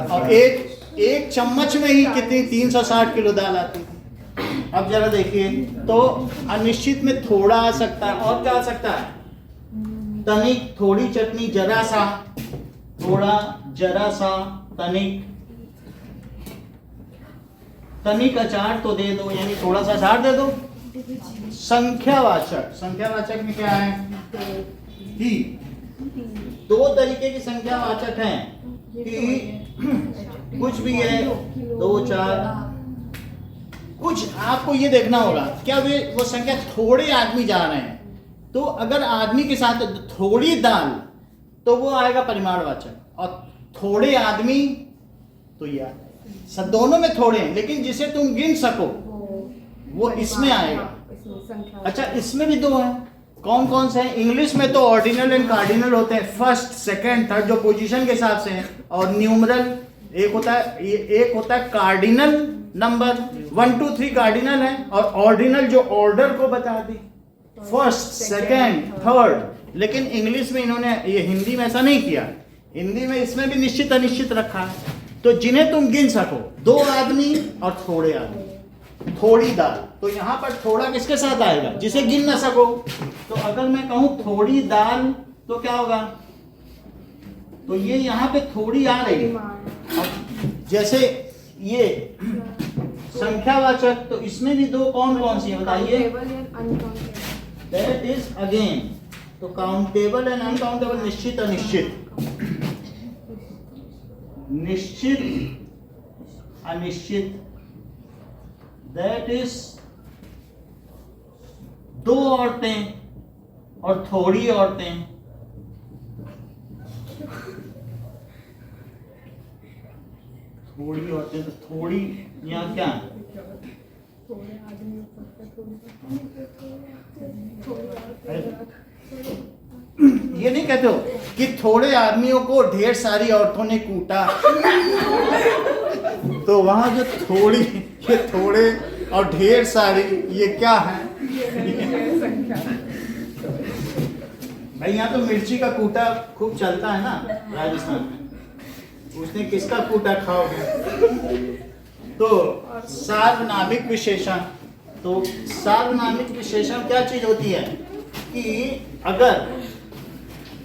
और एक चम्मच में ही कितनी 360 किलो दाल आती थी। अब जरा देखिए, तो अनिश्चित में थोड़ा आ सकता है, और क्या आ सकता है? तनिक, थोड़ी चटनी, जरा सा, थोड़ा, जरा सा, तनिक। तनिक अचार तो दे दो, यानी थोड़ा सा अचार दे दो। संख्यावाचक, संख्यावाचक में क्या है? ही। दो तरीके की संख्यावाचक हैं कि कुछ भी है 2 4, कुछ आपको ये देखना होगा क्या वो संख्या थोड़े आदमी जा रहे हैं, तो अगर आदमी के साथ थोड़ी दाल तो वो आएगा परिमाणवाचक, और थोड़े आदमी तो यार सब दोनों में थोड़े हैं लेकिन जिसे तुम गिन सको वो इसमें आएगा। अच्छा, इसमें भी दो हैं, कौन कौन से हैं? इंग्लिश में तो ऑर्डिनल एंड कार्डिनल होते हैं, फर्स्ट सेकंड थर्ड जो पोजीशन के हिसाब से हैं, और न्यूमरल एक होता है कार्डिनल नंबर 1 2 3 कार्डिनल है, और ऑर्डिनल जो ऑर्डर को बता दी फर्स्ट सेकंड थर्ड। लेकिन इंग्लिश में इन्होंने ये हिंदी में ऐसा नहीं किया, हिंदी में इसमें भी निश्चित अनिश्चित रखा है। तो जिन्हें तुम गिन सको, 2 आदमी और थोड़े आदमी, थोड़ी दाल, तो यहाँ पर थोड़ा किसके साथ आएगा? जिसे गिन ना सको। तो अगर मैं कहूं थोड़ी दाल तो क्या होगा? तो ये यहाँ पे थोड़ी आ रही है। जैसे ये संख्यावाचक, तो इसमें भी 2 कौन कौन सी है बताइए? दैट इज अगेन, तो काउंटेबल एंड अनकाउंटेबल, निश्चित अनिश्चित, निश्चित अनिश्चित, दैट इज 2 औरतें और थोड़ी औरतें, थोड़ी औरतें तो थोड़ी, यहाँ क्या ये नहीं कहते हो कि थोड़े आदमियों को ढेर सारी औरतों ने कूटा, तो वहां जो थोड़ी, ये थोड़े और ढेर सारी, ये क्या है भाई? यहाँ तो मिर्ची का कूटा खूब चलता है ना राजस्थान में, उसने किसका कूटा खाओगे? तो सार्वनामिक विशेषण, तो सार्वनामिक विशेषण क्या चीज होती है कि अगर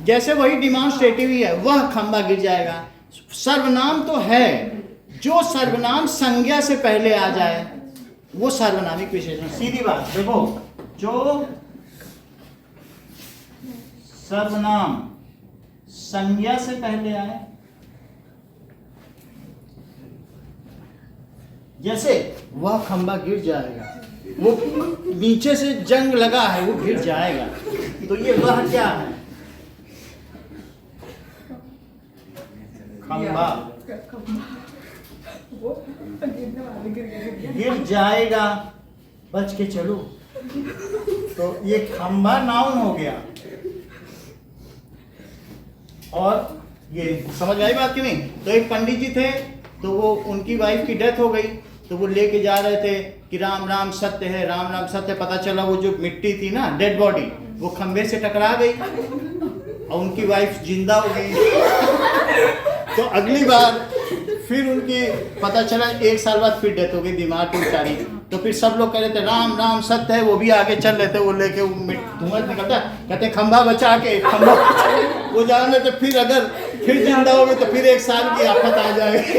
जैसे वही डिमॉन्स्ट्रेटिव ही है, वह खंबा गिर जाएगा। सर्वनाम तो है, जो सर्वनाम संज्ञा से पहले आ जाए वो सर्वनामिक विशेषण। सीधी बात देखो, जो सर्वनाम संज्ञा से पहले आए, जैसे वह खंबा गिर जाएगा, वो नीचे से जंग लगा है वो गिर जाएगा, तो ये वह क्या है? खंबा गिर जाएगा, बच के चलो, तो ये खंबा नाउन हो गया। और ये समझ आई बात कि नहीं? तो एक पंडित जी थे, तो वो उनकी वाइफ की डेथ हो गई, तो वो लेके जा रहे थे कि राम राम सत्य है, राम राम सत्य। पता चला वो जो मिट्टी थी ना, डेड बॉडी, वो खंबे से टकरा गई और उनकी वाइफ जिंदा हो गई। तो अगली बार फिर उनकी पता चला 1 साल बाद फिर डेथ हो गई, बीमार थी बेचारी। तो फिर सब लोग कह रहे थे राम राम सत्य है, वो भी आगे चल रहे थे, वो लेके धुआं निकलता, कहते खंबा बचा के, खंबा वो जान रहे थे फिर अगर फिर जिंदा हो गए तो फिर 1 साल की आफत आ जाएगी।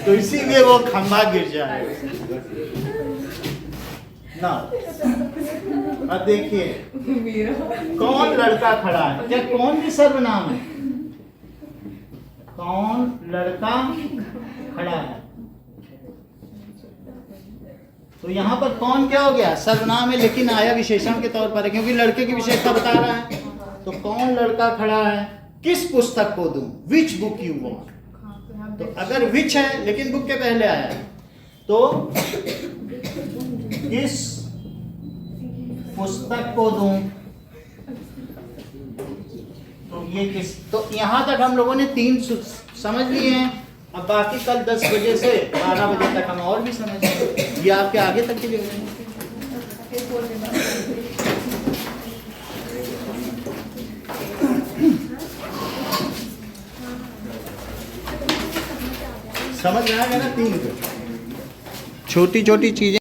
तो इसीलिए वो खंबा गिर जाए ना। अब देखिए कौन लड़का खड़ा है, क्या कौन भी सर्वनाम है? कौन लड़का खड़ा है, तो यहाँ पर कौन क्या हो गया? सर्वनाम है, लेकिन आया विशेषण के तौर पर है, क्योंकि लड़के की विशेषता बता रहा है। तो कौन लड़का खड़ा है, किस पुस्तक को दूं, विच बुक यू वांट। तो अगर विच है लेकिन बुक के पहले आया है, तो किस पुस्तक को दूं, तो ये किस, तो यहां तक हम लोगों ने 3 समझ लिए हैं। अब बाकी कल 10 बजे से 12 बजे तक हम और भी समझेंगे, ये आपके आगे तक के लिए समझ में आएगा ना। 3 छोटी छोटी चीजें।